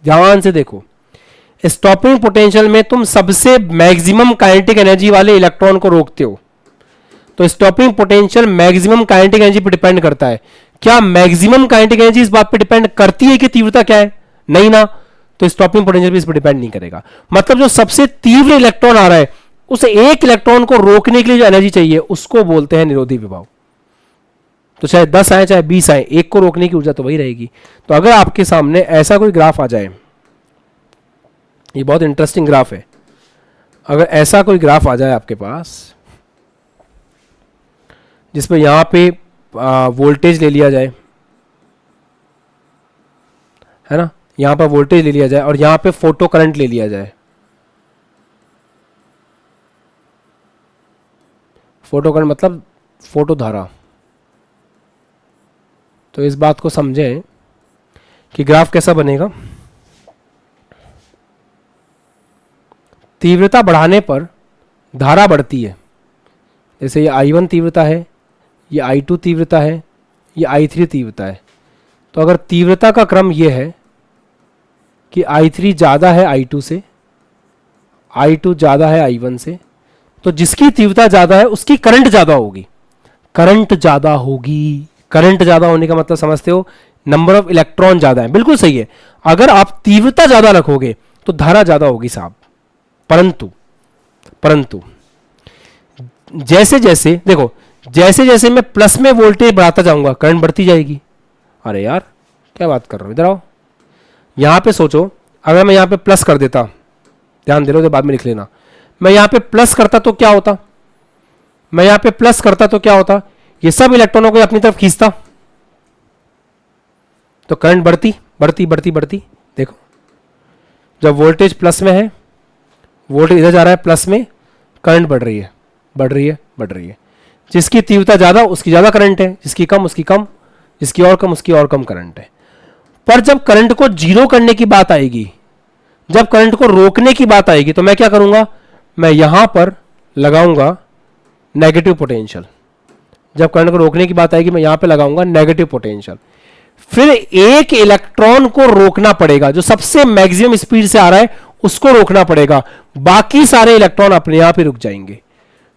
ध्यान से देखो, स्टॉपिंग पोटेंशियल में तुम सबसे मैक्सिमम काइनेटिक एनर्जी वाले इलेक्ट्रॉन को रोकते हो, तो stopping potential maximum kinetic energy पर डिपेंड करता है। क्या मैक्सिमम काइनेटिक एनर्जी इस बात पर डिपेंड करती है कि तीव्रता क्या है? नहीं ना, तो स्टॉपिंग पोटेंशियल भी इस पर डिपेंड नहीं करेगा। मतलब जो सबसे तीव्र इलेक्ट्रॉन आ रहा है, उस एक इलेक्ट्रॉन को रोकने के लिए जो एनर्जी चाहिए उसको बोलते हैं निरोधी विभव। तो चाहे 10 आए चाहे 20 आए, एक को रोकने की ऊर्जा तो वही रहेगी। तो अगर आपके सामने ऐसा कोई ग्राफ आ जाए, ये बहुत इंटरेस्टिंग ग्राफ है, अगर ऐसा कोई ग्राफ आ जाए आपके पास जिसमें यहां पे वोल्टेज ले लिया जाए, है ना, यहां पर वोल्टेज ले लिया जाए और यहां पे फोटो करंट ले लिया जाए, फोटो करंट मतलब फोटो धारा, तो इस बात को समझें कि ग्राफ कैसा बनेगा। तीव्रता बढ़ाने पर धारा बढ़ती है, जैसे ये I1 तीव्रता है, ये I2 तीव्रता है, ये I3 तीव्रता है। तो अगर तीव्रता का क्रम ये है कि I3 ज़्यादा है I2 से, I2 ज़्यादा है I1 से, तो जिसकी तीव्रता ज़्यादा है उसकी करंट ज़्यादा होगी, करंट ज़्यादा होगी। करंट ज़्यादा होने का मतलब समझते हो, नंबर ऑफ इलेक्ट्रॉन ज़्यादा है, बिल्कुल सही है। अगर आप तीव्रता ज़्यादा रखोगे तो धारा ज़्यादा होगी साहब। परंतु जैसे जैसे देखो, जैसे जैसे मैं प्लस में वोल्टेज बढ़ाता जाऊंगा करंट बढ़ती जाएगी। अरे यार क्या बात कर रहे हो, इधर आओ। यहां पे सोचो, अगर मैं यहां पे प्लस कर देता, ध्यान दे लो तो बाद में लिख लेना, मैं यहां पे प्लस करता तो क्या होता, मैं यहां पे प्लस करता तो क्या होता, ये सब इलेक्ट्रॉनों को अपनी तरफ खींचता, तो करंट बढ़ती बढ़ती बढ़ती बढ़ती। देखो जब वोल्टेज प्लस में है, वोल्टेज इधर जा रहा है प्लस में, करंट बढ़ रही है बढ़ रही है बढ़ रही है। जिसकी तीव्रता ज़्यादा उसकी ज़्यादा करंट है, जिसकी कम उसकी कम, जिसकी और कम उसकी और कम करंट है। पर जब करंट को जीरो करने की बात आएगी, जब करंट को रोकने की बात आएगी, तो मैं क्या करूंगा, मैं यहां पर लगाऊंगा नेगेटिव पोटेंशियल। जब करंट को रोकने की बात आएगी मैं यहां पे लगाऊंगा नेगेटिव पोटेंशियल। फिर एक इलेक्ट्रॉन को रोकना पड़ेगा, जो सबसे मैक्सिमम स्पीड से आ रहा है उसको रोकना पड़ेगा, बाकी सारे इलेक्ट्रॉन अपने आप ही रुक जाएंगे।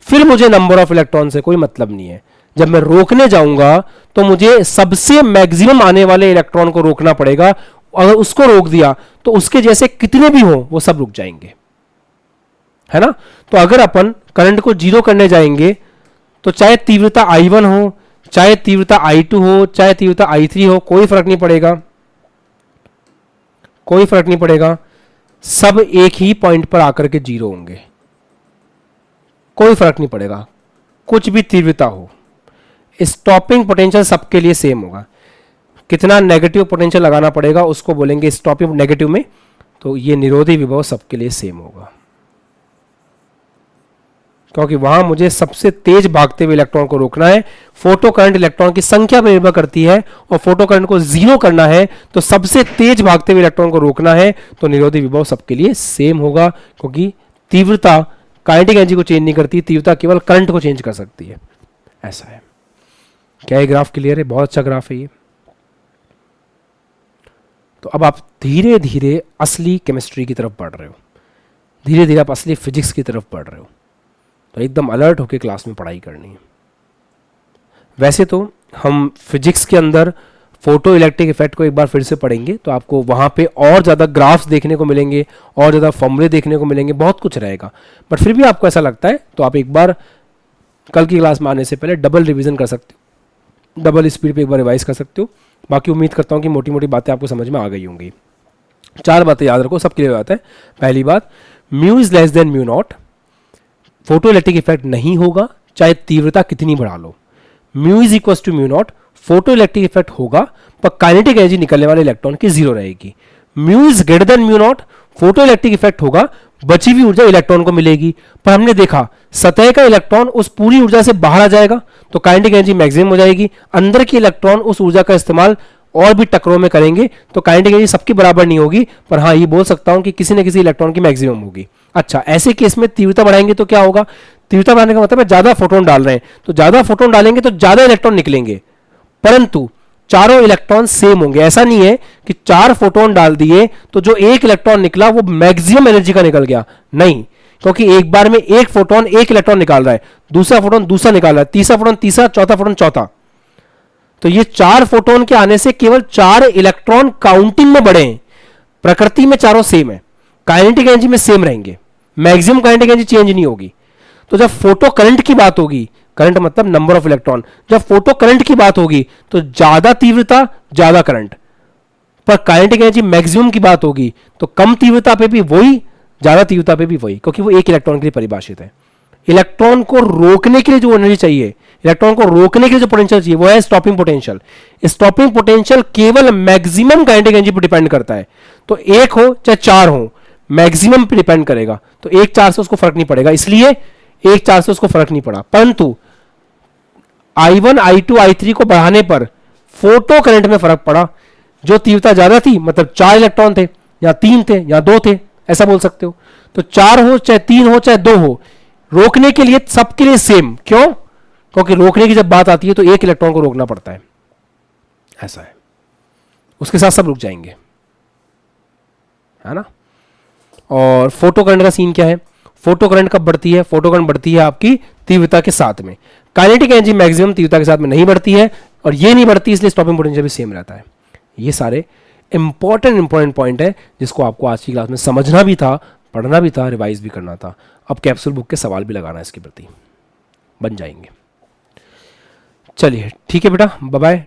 फिर मुझे नंबर ऑफ इलेक्ट्रॉन से कोई मतलब नहीं है। जब मैं रोकने जाऊंगा तो मुझे सबसे मैक्सिमम आने वाले इलेक्ट्रॉन को रोकना पड़ेगा। अगर उसको रोक दिया तो उसके जैसे कितने भी हो वो सब रुक जाएंगे, है ना। तो अगर अपन करंट को जीरो करने जाएंगे तो चाहे तीव्रता I1 हो, चाहे तीव्रता I2 हो, चाहे तीव्रता I3 हो, कोई फर्क नहीं पड़ेगा, कोई फर्क नहीं पड़ेगा। सब एक ही पॉइंट पर आकर के जीरो होंगे, कोई फर्क नहीं पड़ेगा, कुछ भी तीव्रता हो, स्टॉपिंग पोटेंशियल सबके लिए सेम होगा। कितना नेगेटिव पोटेंशियल लगाना पड़ेगा उसको बोलेंगे स्टॉपिंग नेगेटिव में, तो ये निरोधी विभव सबके लिए सेम होगा, क्योंकि वहां मुझे सबसे तेज भागते हुए इलेक्ट्रॉन को रोकना है। फोटो करंट इलेक्ट्रॉन की संख्या पर निर्भर करती है, और फोटो करंट को जीरो करना है तो सबसे तेज भागते हुए इलेक्ट्रॉन को रोकना है, तो निरोधी विभव सबके लिए सेम होगा, क्योंकि तीव्रता काइनेटिक एनर्जी को चेंज नहीं करती, तीव्रता केवल करंट को चेंज कर सकती है। ऐसा है। क्या ये ग्राफ क्लियर है? बहुत अच्छा ग्राफ है ये। तो अब आप धीरे धीरे असली केमिस्ट्री की तरफ बढ़ रहे हो, धीरे धीरे आप असली फिजिक्स की तरफ बढ़ रहे हो, तो एकदम अलर्ट होकर क्लास में पढ़ाई करनी है। वैसे तो हम फिजिक्स के अंदर फोटो इलेक्ट्रिक इफेक्ट को एक बार फिर से पढ़ेंगे, तो आपको वहाँ पे और ज़्यादा ग्राफ्स देखने को मिलेंगे, और ज़्यादा फॉर्मूले देखने को मिलेंगे, बहुत कुछ रहेगा। बट फिर भी आपको ऐसा लगता है तो आप एक बार कल की क्लास में आने से पहले डबल रिवीजन कर सकते हो, डबल स्पीड पे एक बार रिवाइज कर सकते हो। बाकी उम्मीद करता हूँ कि मोटी मोटी बातें आपको समझ में आ गई होंगी। 4 बातें याद रखो, सब क्लियर बात है। पहली बात, mu is less than mu naught, photoelectric effect नहीं होगा चाहे तीव्रता कितनी बढ़ा लो। Mu is equal to mu naught, photoelectric effect होगा पर काइनेटिक एनर्जी निकलने वाले इलेक्ट्रॉन की जीरो रहेगी। Mu is greater than mu naught, photoelectric effect होगा, बची हुई ऊर्जा इलेक्ट्रॉन को मिलेगी। पर हमने देखा सतह का इलेक्ट्रॉन उस पूरी ऊर्जा से बाहर आ जाएगा तो काइनेटिक एनर्जी मैक्सिमम हो जाएगी, अंदर के इलेक्ट्रॉन उस ऊर्जा का इस्तेमाल और भी टकरों में करेंगे तो काइनेटिक एनर्जी सबकी बराबर नहीं होगी, पर हाँ ये बोल सकता हूं कि किसी न किसी इलेक्ट्रॉन की मैक्सिमम होगी। अच्छा, ऐसे केस में तीव्रता बढ़ाएंगे तो क्या होगा? तीव्रता बढ़ाने का मतलब है ज्यादा फोटोन डाल रहे हैं, तो ज्यादा फोटोन डालेंगे तो ज्यादा इलेक्ट्रॉन निकलेंगे, परंतु चारों इलेक्ट्रॉन सेम होंगे। ऐसा नहीं है कि 4 फोटोन डाल दिए तो जो एक इलेक्ट्रॉन निकला वो मैक्सिमम एनर्जी का निकल गया, नहीं, क्योंकि एक बार में एक फोटोन एक इलेक्ट्रॉन निकाल रहा है, दूसरा फोटोन दूसरा निकाल रहा है, तीसरा फोटोन तीसरा, चौथा फोटोन चौथा। तो ये 4 फोटोन के आने से केवल 4 इलेक्ट्रॉन काउंटिंग में बढ़े हैं। प्रकृति में चारों सेम है, काइनेटिक एनर्जी में सेम रहेंगे, मैक्सिमम काइनेटिक एनर्जी चेंज नहीं होगी। तो जब फोटो करंट की बात होगी, करंट मतलब नंबर ऑफ इलेक्ट्रॉन, जब फोटो करंट की बात होगी तो ज्यादा तीव्रता ज्यादा करंट, पर काइनेटिक एनर्जी मैक्सिमम की बात होगी तो कम तीव्रता पे भी वही, ज्यादा तीव्रता पे भी वही, क्योंकि वो एक इलेक्ट्रॉन के लिए परिभाषित है। इलेक्ट्रॉन को रोकने के लिए जो एनर्जी चाहिए, इलेक्ट्रॉन को रोकने के लिए जो पोटेंशियल चाहिए वो है स्टॉपिंग पोटेंशियल। स्टॉपिंग पोटेंशियल केवल मैक्सिमम काइनेटिक एनर्जी पर डिपेंड करता है, तो 1 हो चाहे 4 हो, मैक्सिमम पे डिपेंड करेगा। तो 1-4 से उसको फर्क नहीं पड़ेगा, इसलिए 1-4 से उसको फर्क नहीं पड़ा। परंतु I1 I2 I3 को बढ़ाने पर फोटो करंट में फर्क पड़ा। जो तीव्रता ज्यादा थी मतलब 4 इलेक्ट्रॉन थे या 3 थे या 2 थे, ऐसा बोल सकते हो। तो 4 हो चाहे 3 हो चाहे 2 हो, रोकने के लिए सबके लिए सेम। क्यों? क्योंकि रोकने की जब बात आती है तो एक इलेक्ट्रॉन को रोकना पड़ता है, ऐसा है, उसके साथ सब रुक जाएंगे, है ना। और फोटो करंट का सीन क्या है? फोटो करंट कब बढ़ती है? फोटो करंट बढ़ती है आपकी तीव्रता के साथ में। काइनेटिक एनर्जी मैक्सिमम तीव्रता के साथ में नहीं बढ़ती है, और ये नहीं बढ़ती इसलिए स्टॉपिंग पोटेंशियल भी सेम रहता है। ये सारे इंपॉर्टेंट पॉइंट है जिसको आपको आज की क्लास में समझना भी था, पढ़ना भी था, रिवाइज भी करना था। अब कैप्सूल बुक के सवाल भी लगाना इसके प्रति, बन जाएंगे। चलिए ठीक है बेटा, बाय बाय।